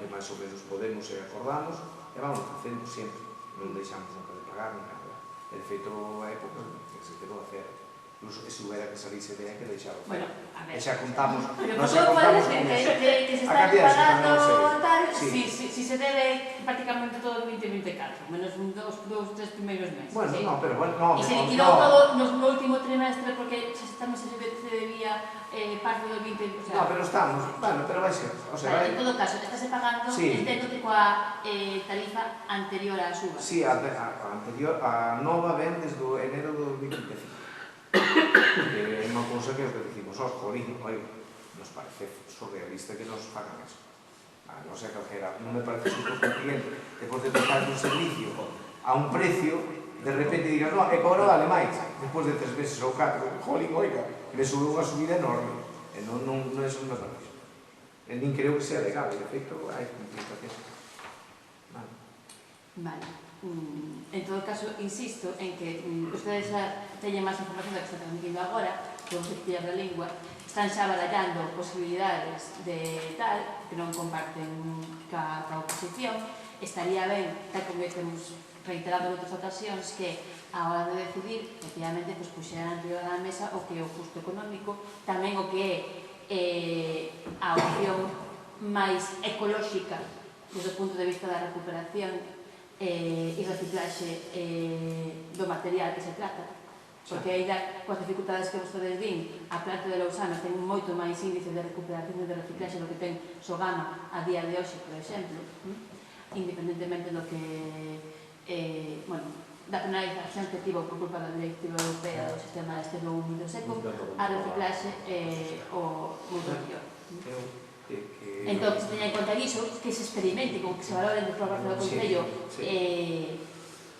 máis ou menos podemos e acordamos, e vamos facendo sempre, non deixamos nunca de pagar, ni nada. De feito, a época que se quedou a cero. Incluso que se hubiera que salirse de aí que deixaba. Bueno, a ver. E xa contamos. Pero como puedes que se está pagando tal, si se debe prácticamente todo el 2024, menos os 3 primeiros meses. Bueno, no, pero bueno, no. E se liquidou todo no último trimestre porque tamén se debía parte do 20, o sea... No, pero estamos, bueno, pero vai ser. O sea, en todo caso, estáse pagando entendo que coa tarifa anterior á suba. Sí, a anterior, a nova ven desde enero do 2025. É unha cousa que decimos, jolín, nos parece surrealista que nos fagan eso. Non sei calquera, non me parece justo que un cliente, depois de prestar un servicio a un precio, de repente digas, no, é que agora vale máis, depois de 3 meses ou 4, jolín, oiga, me sube unha subida enorme, e non eso non me parece. E nin creo que sea legal, de feito, hai complicacións. Vale. En todo caso, insisto en que ustedes xa teñen máis información da que está transmitindo agora, que vos decías da lingua, están xa barallando posibilidades de tal, que non comparten ca oposición. Estaría ben, tal como temos reiterado en outras ocasións, que a hora de decidir, efectivamente, puxeran arriba da mesa o que é o custo económico, tamén o que é a opción máis ecolóxica desde o punto de vista da recuperación e reciclaxe do material que se trata, porque ainda coas dificultades que vostedes din, a planta de Lousame ten moito máis índice de recuperación e de reciclaxe do que ten Sogama a día de hoxe, por exemplo, independentemente do que da penalización que tivo por culpa da Directiva Europea do sistema de estilo húmido seco, a reciclaxe o moito mellor. Entón, que se teña en conta iso, que se experimente, como que se valoren de forma do Concello,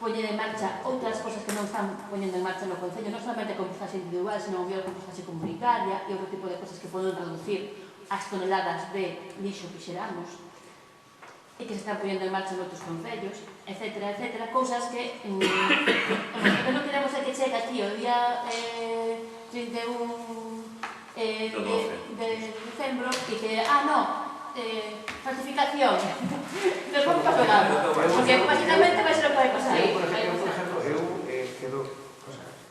poñer en marcha outras cosas que non están poñendo en marcha no Concello, non solamente a compostaxe individual, senón a compostaxe comunitaria e outro tipo de cosas que poden reducir as toneladas de lixo que xeramos e que se están poñendo en marcha noutros concellos, etcétera, etcétera, cousas que non queremos que chegue aquí o día 31 de decembro e que, falsificación, nos vamos a pegar, porque básicamente vai ser o que vai pasar aí. Por exemplo, eu quedo,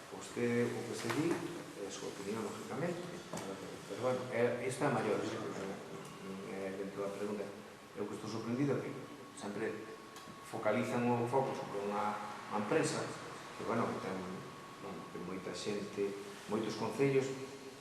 o que se di é a súa opinión, lógicamente, pero bueno, isto é maior, dentro da pregunta, eu que estou sorprendido que sempre focalizan o foco sobre unha empresa que, bueno, que ten moita xente, moitos concellos,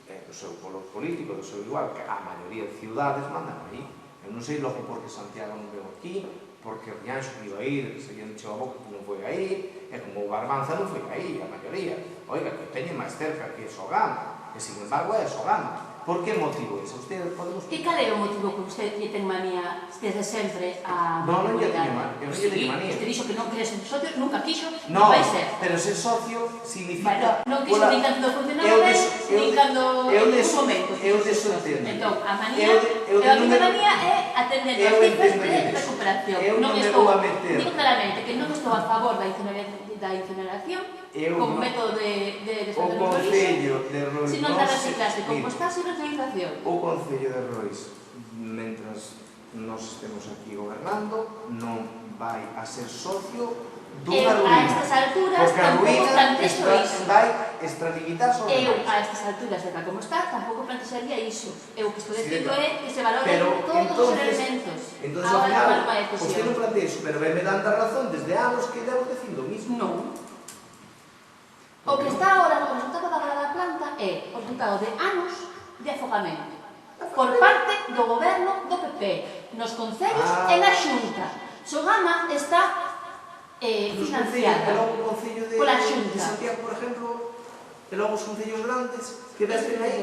do seu color político, do seu igual, que a maioría de ciudades mandan aí. Eu non sei logo porque Santiago non veo aquí, porque Rianxo que iba a ir, que seguían de a boca que non foi aí, e como o Barbanza non foi aí, a maioría. Oiga, que teñen máis cerca que Sogama, que sin embargo é Sogama. Por que motivo ese? Usted podemos... E cal é o motivo que usted lle ten manía desde sempre a... Non lle teño manía, eu non lle teño manía. Usted dixo que non quere ser socio, nunca quixo, non vai ser. Pero ser socio significa... Non quixo nin cando funcionaba ben, nin cando en un momento. Eu desentendo. Entón, a manía, a miña manía é atender as cifras de recuperación. Eu non me vou a meter. Digo claramente que non estou a favor da incineración como método de desarrollo do lixo, sino da reciclaxe, compostaxe e reutilización. O Concello de Rois, mentras nos estemos aquí gobernando, non vai a ser socio dunha ruína. A estas alturas tampouco plantexo iso. Vai extralimitar sobre Eu, a estas alturas, de como está, tampouco plantexaría iso. Eu o que estou dicindo é que se valoren todos os elementos. Entón, ao final, usted non plantea iso, pero me dan razón desde anos que levo dicindo o mismo. Non. O que está agora como resultado da planta é o resultado de anos de afogamento por parte do goberno do PP nos concellos e na Xunta. Sogama está financiada pola Xunta. De Santiago, por exemplo, e logo os concellos grandes que ven aí,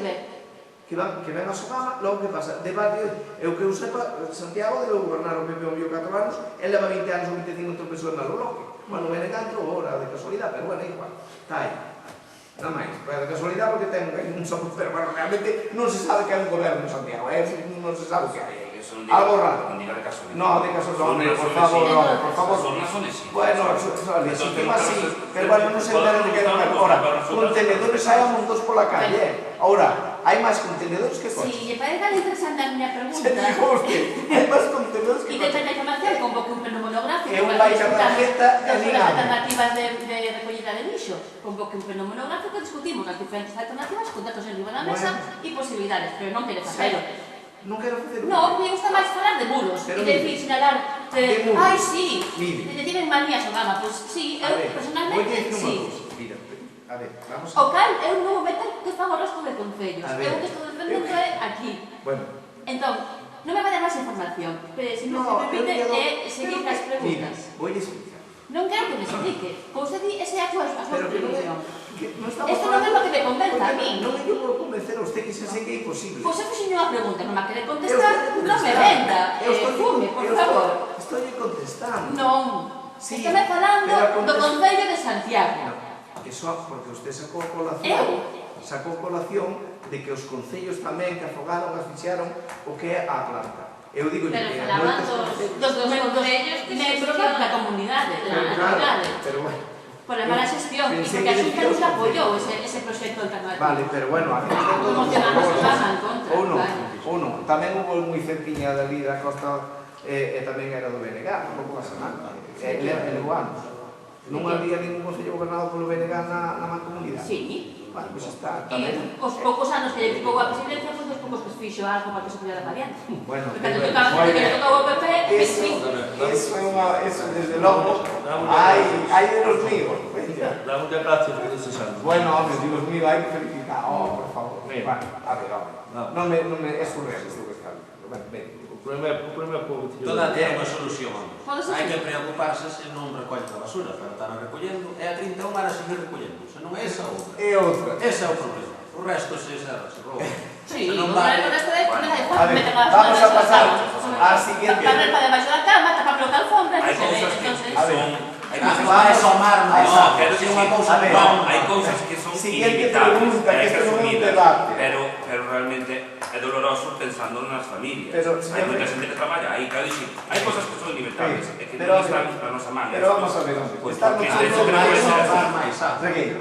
que ven a Sogama, logo que pasa? De barrio, eu que eu sepa, Santiago debe gobernar o PP o mío 4 anos, el leva 20 anos ou 25 entre o PSOE na Loloque. Bueno, ven encanto agora, de casualidade, pero bueno, igual. Está aí. Nada máis, de casualidade porque ten un só pero bueno, realmente non se sabe que é un goberno en Santiago, non se sabe que hai. Algo raro. No, de casualidade, por favor, Bueno, sistema así, pero bueno, non se enteren de que é un goberno. Ahora, contenedores hai un dos pola calle, Ahora, hai máis contenedores que coches. Si, lle parece tan interesante a miña pregunta. Se dijo usted, hai máis contenedores que coches. E dentro da información convoque un pleno monográfico para discutir as alternativas de recollida de lixo. Convoque un pleno monográfico, discutimos as diferentes alternativas, con datos en riba da mesa e posibilidades, pero non quere facelo. Non quero facer non, me gusta máis falar de muros e decir, sinalar ai, sí, te tienen manía Sogama, pois sí, eu personalmente sí. A ver, vamos o cal, eu non me meto que fago o resto de concellos, eu que estou defendendo é aquí. Entón, non me vai dar máis información, pero se me permite seguir as preguntas. Voy a explicar. Non quero que me explique, como se di, esa é a súa opinión. Esto non é o que me convenza a mí. Non é que vou convencer a usted que se sei que é imposible. Pois eu fixe unha pregunta, non me quere contestar, non me venda. Fume, por favor. Estou contestando. Non. Estou falando do Concello de Santiago. Eso porque usted sacou colación de que os concellos tamén que afogaron, asfixiaron o que é a planta. Eu digo que falaban dos membros da comunidade, pero bueno, por a mala xestión, e porque a Xunta nunca apoiou ese proxecto alternativo. Vale, pero bueno, a gente ou non, tamén hubo moi cerquiña dali da costa e tamén era do BNG, tampouco pasa nada, levou anos. Non había ningún concello gobernado polo BNG na mancomunidade? Sí. Vale, pois está. E os poucos anos que lle ficou a presidencia foi dos poucos que fixo algo para que se pudiera variante. Bueno, porque cando tocaba o PP, eso desde logo, hai de los míos. Damos de gracias por esos anos. Bueno, hombre, Dios mío, hai que felicitar. Por favor. A ver, non me é surreal isto que está diciendo. O problema é pouco. Toda ten unha solución. Hai que preocuparse se non recolle a basura, pero están recollendo, e a 31 van a seguir recollendo. Se non é esa outra. É outra. Ese é o problema. O resto se rouba. Sí, o resto é vamos a pasar á siguiente. Tapar el pa debaixo da cama, tapar bloca alfombra, hai cousas que son Vai somar máis. No, quero dicir, hai cousas que son inevitables, hai que asumidas, pero realmente é doloroso pensando nas familias. Hai moita xente que traballa aí, quero dicir, hai cousas que son inevitables, e que non están na nosa man. Pero vamos a ver,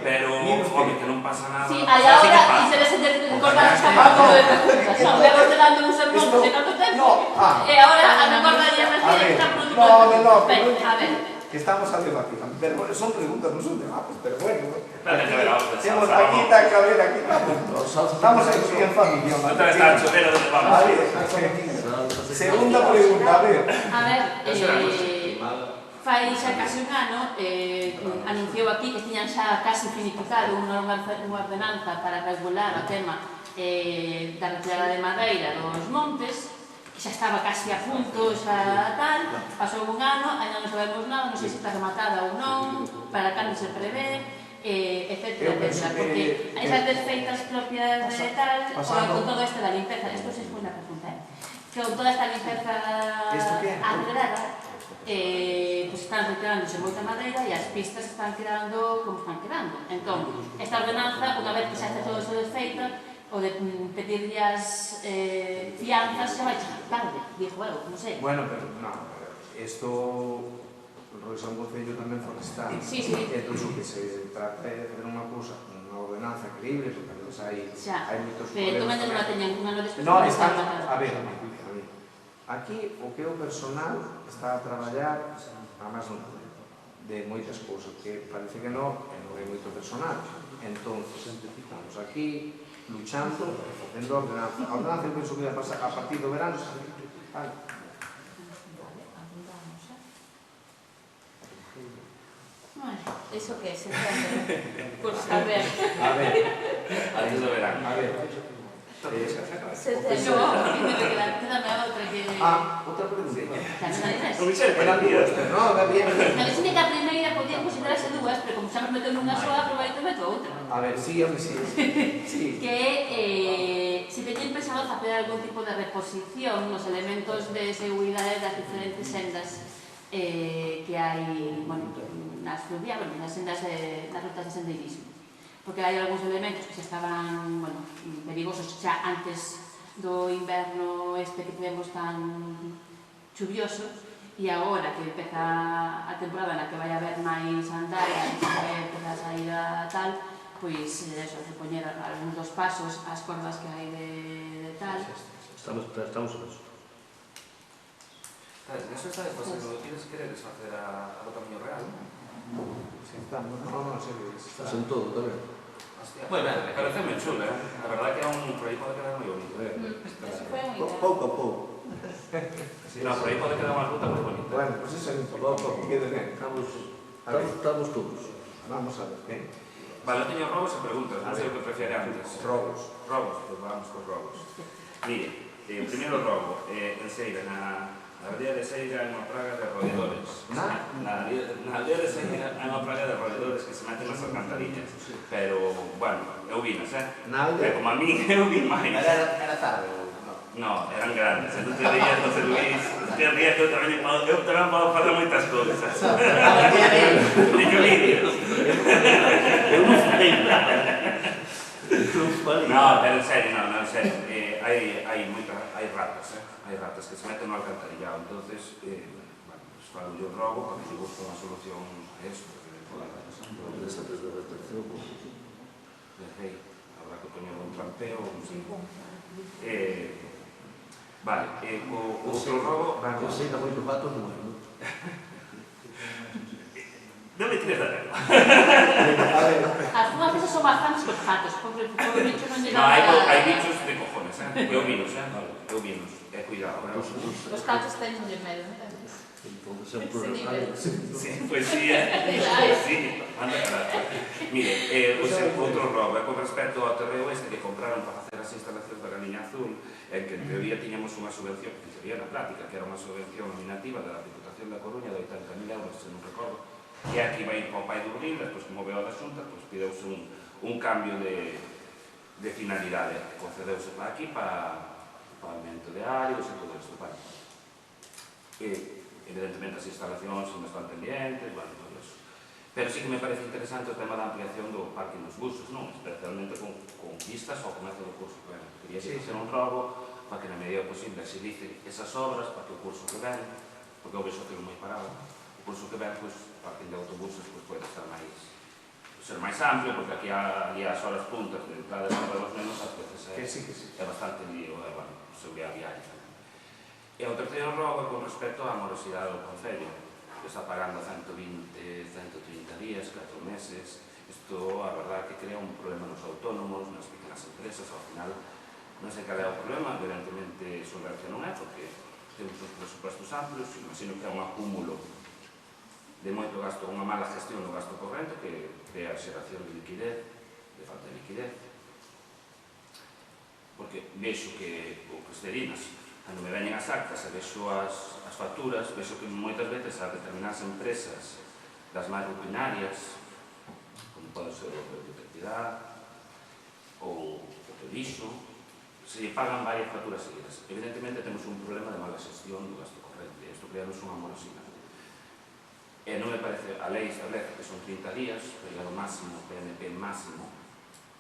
pero, home, que non pasa nada. Sí, aí agora, e se les entende que recordar esta parte de preguntas. Non, vemos te dando un sermón, non sei canto tempo, e agora a recordaría máis que esta pregunta. A ver. Que estamos a debatir. Son preguntas, non son debates, pero bueno. Temos aquí está a cabeza, aquí estamos aquí en familia. Outra vez está a chover, onde vamos? Segunda pregunta, a ver. A ver, fai xa casi un ano, anunciou aquí que tiñan xa casi finiquitado unha ordenanza para regular o tema da retirada de madeira dos montes, que xa estaba casi a punto, xa tal, pasou un ano, ainda non sabemos nada, non sei se está rematada ou non, para cando se prevé, etcétera, etcétera, porque esas desfeitas propias de tal, con todo isto da limpeza, isto se foi na pregunta, con toda esta limpeza acelerada, pues están retirándose moita madeira e as pistas están quedando como están quedando. Entón, esta ordenanza, unha vez que se hace todo ese desfeito, o de pedirlle as fianzas xa vai chegar tarde, dixo eu, non sei. Bueno, pero non, isto é un concello tamén forestal. Sí. Entón, o que se trata é de facer unha cousa, unha ordenanza creíble, porque a veces hai moitos problemas. Pero tamén non a teñen unha no despois. No, están, a ver, aquí o que o personal está a traballar a máis non de moitas cousas, que parece que non hai moito personal. Entón, estamos aquí luchando e facendo a ordenanza. A ordenanza eu penso que vai pasar a partir do verano. Iso que é, setembro? Por saber. A ver, antes do verano. A ver. Setembro. Quédame a outra que... Outra pregunta. O Michel, que eran días. Non, va bien. A ver, que a primeira podía considerarse dúas, pero como xa nos meteu nunha soa, aproveito e meto outra. A ver, sí. Que se teñen pensado facer algún tipo de reposición nos elementos de seguridade das diferentes sendas que hai, bueno, nas fluviales, nas sendas, nas rutas de sendeirismo. Porque hai algúns elementos que xa estaban, bueno, perigosos xa antes do inverno este que tivemos tan chuvioso, e agora que empeza a temporada na que vai haber máis andaia, que empeza a sair a tal, pois eso, repoñer algúns dos pasos, as cordas que hai de tal. Estamos en eso. Eso está de cosas que tienes que desfacer a do camiño real, non? Estamos, non sei. Estás en todo tamén. Moi ben, pareceme chulo, a verdade que é un proxecto de quedar moi bonito. Eso foi un idea. Pouco a pouco. No, por aí pode quedar unha ruta moi bonita. Bueno, pues eso é importante, que quede ben. Estamos todos. Vamos a ver, ben. Vale, eu teño robos e preguntas, non sei o que prefere antes. Robos, pues vamos con robos. Mire, o primeiro robo, en Seira, na aldea de Seira hai unha praga de roedores. Na aldea de Seira hai unha praga de roedores que se meten nas alcantarillas. Pero, bueno, eu vinas, Pero como a mí, eu vi máis. Era tarde, No, eran grandes. Entón te veías, José Luis, te rías que eu tamén podo fazer moitas cousas. Teño vídeos. Eu non falei nada. No, pero en serio, hai ratas, hai ratas que se meten no alcantarillado, entonces, bueno, pues falo yo robo para que se busque unha solución a eso, porque por la rata son todos Antes da restricción, habrá que poñer un trampeo, non sei. Vale, o outro robo... Eu sei que moito patos non hai, non? Non me tires da lengua. As súas veces son bastantes os patos, porque os bichos non llegan a... No, hai bichos de cojones, eu vinos, cuidado. Os gatos teñen de medo, Entonces é un problema. Sí, pues sí, anda carajo. Mire, outro robo é con respecto ao terreo este que compraron para facer as instalacións da Galiña Azul, en que en teoría tiñamos unha subvención, que sería na práctica, que era unha subvención nominativa da Diputación da Coruña de 80.000 euros, se non recordo, e aquí vai ir para o pai do Urlín, despois como veo a da Xunta, pideuse un cambio de finalidade, concedeuse para aquí, para pavimento de áreas e todo isto, vale. evidentemente as instalacións non están pendientes, bueno, todo eso. Pero sí que me parece interesante o tema da ampliación do parking dos buses, non? Especialmente con vistas ao comezo do curso que ven. Quería facer un rogo para que na medida posible agilice esas obras para que o curso que ven, porque eu vexo aquilo moi parado, o curso que ven, o parking de autobuses pode estar ser máis amplio, porque aquí as horas puntas de entrada e saída dos nenos ás veces é bastante lío, seguridade viaria. E o terceiro rogo con respecto á morosidade do Concello, que está pagando 120, 130 días, 4 meses. Isto, a verdade, que crea un problema nos autónomos, nas pequenas empresas. Ao final, non sei cal é o problema, evidentemente solvencia non é, porque temos os presupuestos amplios, imagino que é un acúmulo de moito gasto, unha mala gestión do gasto corrente que crea xeración de liquidez, de falta de liquidez. Porque vexo que o que se dinas, cando me veñen as actas e vexo as facturas, vexo que moitas veces a determinadas empresas das máis rutinarias, como pode ser o de electricidade ou o de lixo, se pagan varias facturas seguidas. Evidentemente temos un problema de mala xestión do gasto corrente, isto creanos unha morosidade. E non me parece, a lei establece que son 30 días, período máximo, PNP máximo,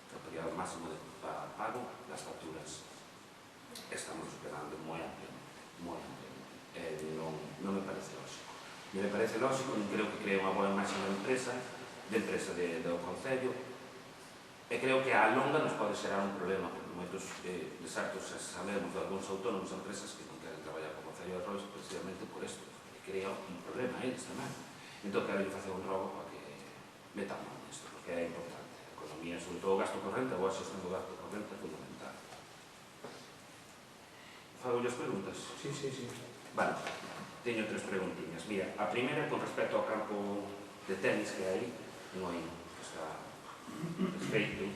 o período máximo de pago das facturas. Estamos esperando moi ampliamente. Non me parece lógico. Non me parece lógico, non creo que cree unha boa imaxe da empresa, do Concello, e creo que a longa nos pode xerar un problema, porque moitos desertos sabemos de algúns autónomos e empresas que non queren traballar co Concello de Rois precisamente por isto, que crea un problema a eles tamén. Entón, quero facer un rogo para que metamos nisto, porque é importante. A economía, sobre todo o gasto corrente, ou a xestión do gasto corrente é fundamental. Fago as preguntas? Sí. Vale, teño 3 preguntiñas. Mira, a primeira con respecto ao campo de tenis que hai, que está desfeito.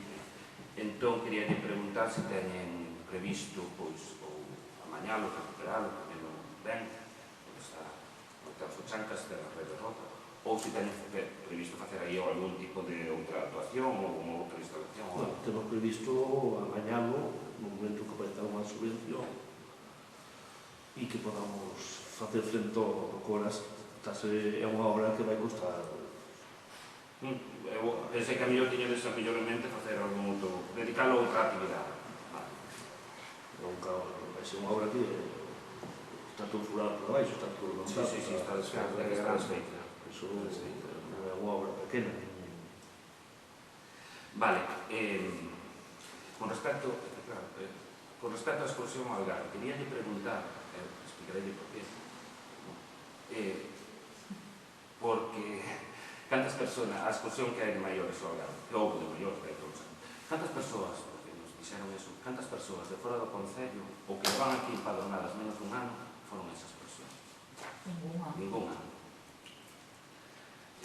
Entón, quería preguntar se teñen previsto, pois, ou amañalo, recuperalo, tamén non ben, onde está o chancas de la red de rota, ou se teñen previsto facer aí algún tipo de outra actuación ou unha outra instalación? Temos previsto amañalo no momento que aparezca unha subvención e que podamos facer frente ao coras. É unha obra que vai costar. Eu pensei que a mellor tiña desafilloramente facer algún outro, dedicarlo a outra actividade. Vai ser unha obra que está todo furado por baixo, está todo levantado. Sí, está desfeita. Iso non é unha obra pequena. Vale, con respecto á excursión ao Algarve, quería preguntar, explicarei por qué, porque cantas persoas, a excursión que hai de maiores ao Algarve, que houve de maiores, cantas persoas, porque nos dixeron eso, cantas persoas de fora do Concello ou que van aquí empadronadas menos dun ano foron esas persoas? Ninguna.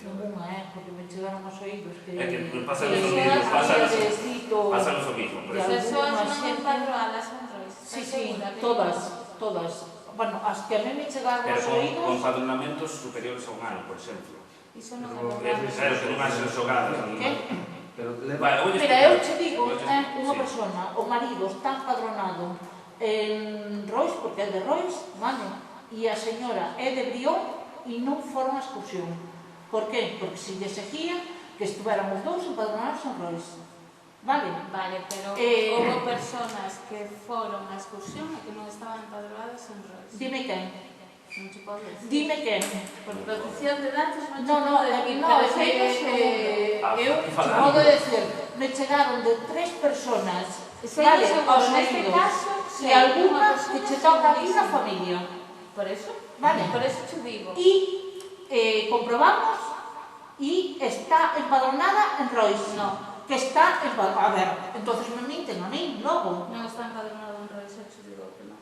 Porque me chegaron os oídos que... É que me pasan os mismos, por eso. Persoas non empadroadas en Rois. Sí, todas. Bueno, as que a mí me chegaron os oídos... Pero con padronamentos superiores a un ano, por exemplo. Iso non é verdade. Claro, que non hai ser xogadas. Que? Mira, eu te digo, unha persona, o marido está empadronado en Rois, porque é de Rois, vale? E a señora é de Brión e non foron a excursión. Por qué? Porque se lle seguía que estuveran os dous empadronados en Rois. Vale? Vale, pero houve personas que foron a excursión e que non estaban empadronadas en Rois. Dime quen. Non te podo decir. Dime quen. Por protección de datos non te podo decir. Eu te podo decir, me chegaron de 3 personas, vale, aos oídos, e alguna que che toca aquí na familia. Por eso? Vale. Por eso te digo. E comprobamos e está empadronada en Rois. No. Que está empadronada. A ver, entonces me minten a mí, logo. Non está empadronada en Rois, eu te digo que non.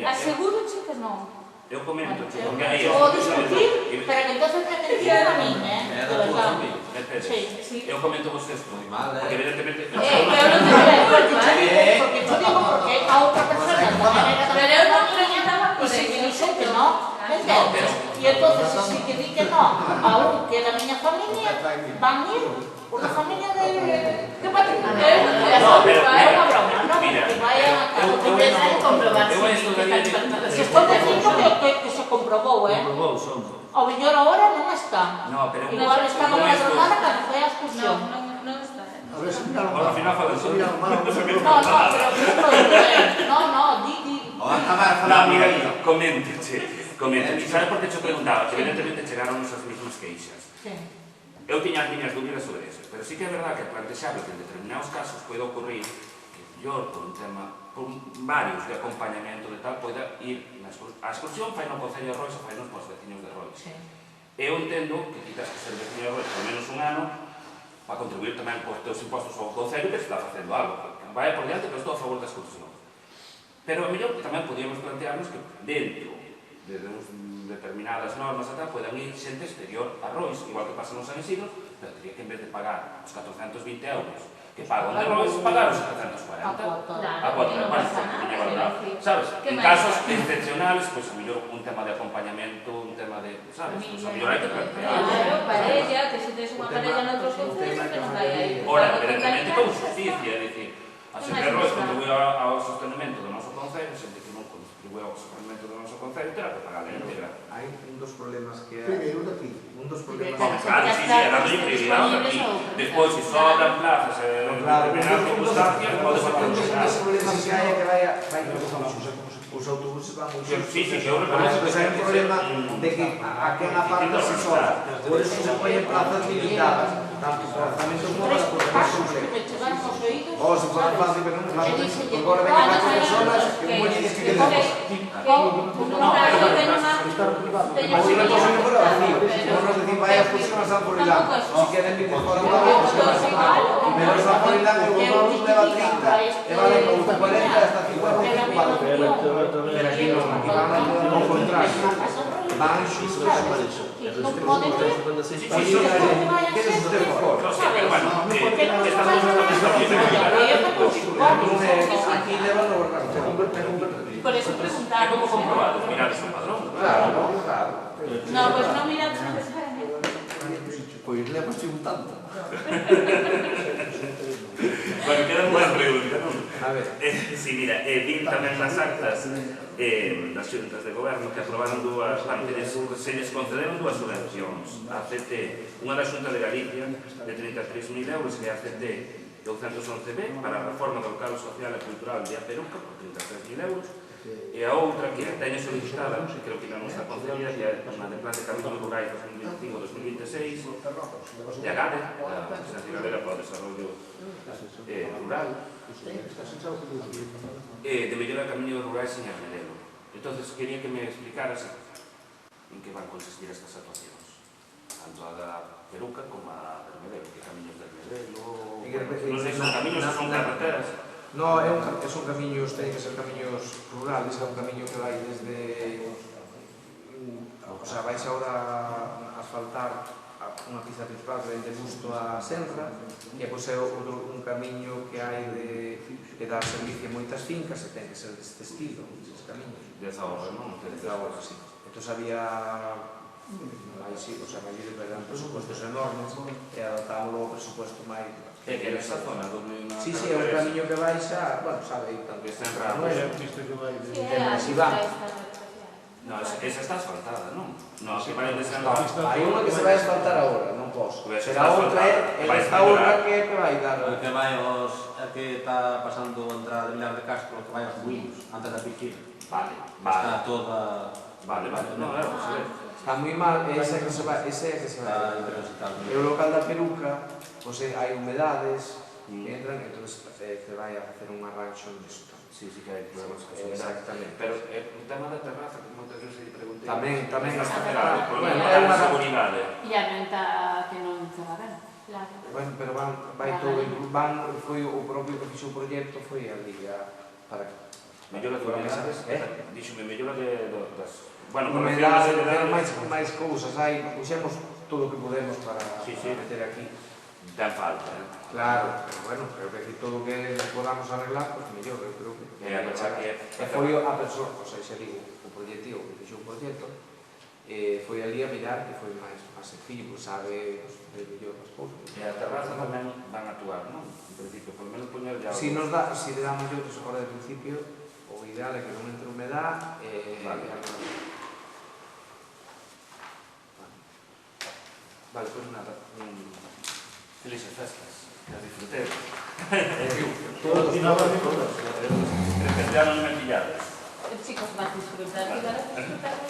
Asegúroche que non. Eu comento, porque aí... Vou discutir, pero que entonces me mentían a mí, É da tua familia. Eu comento vos isto. Porque evidentemente... Porque te digo porque a outra persona tamén era... Pero eu non preguntaba Pues si me dixen que no, entendes? E entonces, si que di que no a un que é da miña familia, van ir unha familia de... Que patrimonio? É unha broma, non? Que vai a... Hay que comprobar Se estou dicindo que se comprobou, Comprobou, son. Ao mellor agora non está. No, pero... Igual está empadronada cando foi a excursión. Non está. A ver se miraron Ao final falan se miraron mal. No, pero que non lo di. O acabar No, falando... mira, coméntache. E sabes por que te preguntaba? Que evidentemente chegaron as mismas queixas. Sí. Eu tiña as miñas dúbidas sobre eso, pero sí que é verdad que é plantexable que en determinados casos pode ocurrir que mellor por un tema, por varios de acompañamento de tal, poida ir a excursión fai no Concello de Rois ou fai nos veciños de Rois. Eu entendo que quitas que ser veciño de Rois por menos un ano para contribuir tamén cos teus impostos ao Concello que se está facendo algo. Vai por diante que eu estou a favor da excursión. Pero o mellor que tamén podíamos plantearnos que dentro de determinadas normas e tal, poden ir xente exterior a Rois, igual que pasa no San Isidro, pero teria que en vez de pagar os 420 euros que pagan de Rois, pagar os 740. A cuota. A cuota, sabes? En casos excepcionales, pues a mellor un tema de acompañamiento, un tema de, sabes? Pues a mellor hai que plantear. Claro, parella, que se tes unha parella noutros concellos, que non vai aí. Ora, evidentemente con justicia, é dicir, a xente de Rois contribui ao sostenimento do noso concello, xente que non contribui ao sostenimento do noso concello, terá que pagar a íntegra. Hai un dos problemas que hai... Primeiro daqui. Un dos problemas... Claro, sí, dando prioridade aquí. Despois, se sobran plazas en determinadas circunstancias, pode ser que un dos problemas que hai é que vai os autobuses van moi xos. Sí, eu reconozco. Pois hai un problema de que a quen aparta se sobra. Por eso se poñen plazas limitadas, tanto por orzamento como para por demás completo. O se fora fácil, pero non fácil. Porque agora ven 4 personas que moi dices que queremos. Así non posso ir fora vacío. Non nos decir, vai a excursión a San Forilán. Si queren vir fora un lado, se van a San pero San Forilán o autobús leva 30. E vale con 40 hasta 50. Pero aquí non, aquí van ao contrario. Van xustos para iso. Non poden ir. Queres usted fora? Pero bueno, estamos aquí levan o barranco. Por eso preguntar. como comprobado, mirades un padrón. Claro, claro. No, pues no mirades necesariamente. Pois le hemos un tanto. Bueno, queda unha pregunta, non? A ver. Si, mira, vin tamén nas actas das xuntas de goberno que aprobaron se les concederon dúas subvencións. A CT, unha da Xunta de Galicia, de 33.000 euros, e a CT, 211B, para a reforma do local social e cultural de A Peruca, por 33.000 euros, e a outra que teño solicitada, que creo que non está concedida, que é unha de Plan de Caminos Rurais 2025-2026, de AGADE, a Agencia Galega para o Desarrollo Rural, de mellora de camiños rurais en Armedelo. Entón, quería que me explicaras en que van consistir estas actuacións, tanto a da Peruca como a Armedelo, que camiños de Armedelo, non sei se son camiños ou son carreteras. No, son camiños, teñen que ser camiños rurales, é un camiño que vai desde... O sea, vais agora a asfaltar unha pista principal que vende Busto a Senra, e pois é un camiño que hai que dá servicio a moitas fincas e ten que ser deste estilo, estes camiños. De Zahorra, non? De Zahorra, sí. Entón había... o sea, máis eran presupostos enormes e adaptámoslo ao presupuesto máis... É que nesa zona donde... Sí, é un camiño que vai xa, bueno, sabe, tanto que está en Ramos. Sí, no, esa está asfaltada, non? No, que vai de San Ramos. Hai unha que se vai asfaltar agora, non posso. Pero a outra é esta outra que vai dar... O que vai a que está pasando a entrada de Vilar de Castro, o que vai aos Ruinos, antes da piscina. Vale. Está toda... Vale, non, era, se ve. Está moi mal, ese é que se vai. E o local da Peruca, hai humedades, entran, entón se vai a facer un arranxo disto. Sí, que hai problemas con eso. Exactamente. Pero o tema da terraza, que moitas veces lle preguntei... Tamén está terraza. bueno, é unha seguridade. E a renta que non se va ben. Claro. Bueno, pero vai todo, foi o propio que fixo o proxecto, foi ali para... Mellora de humedades, díxome, mellora das... Bueno, humedades, máis cousas, puxemos todo o que podemos para meter aquí. Ten falta, Claro, pero bueno, creo que todo o que podamos arreglar, pues mellor, eu creo que... E a pensar que... foi a persoa, o sea, xa digo, o proyecto, que fixo un proyecto, foi ali a mirar que foi máis sencillo, pois sabe mellor as cousas. E a terraza tamén van a actuar, non? En principio, polo menos poñer ya... Se le damos yo que se acorda de principio, o ideal é que non entre humedad Vale, pois nada. Felices festas, que as disfrutemos. Todos. Creo que este ano non me pillades. Chicos, vas a disfrutar.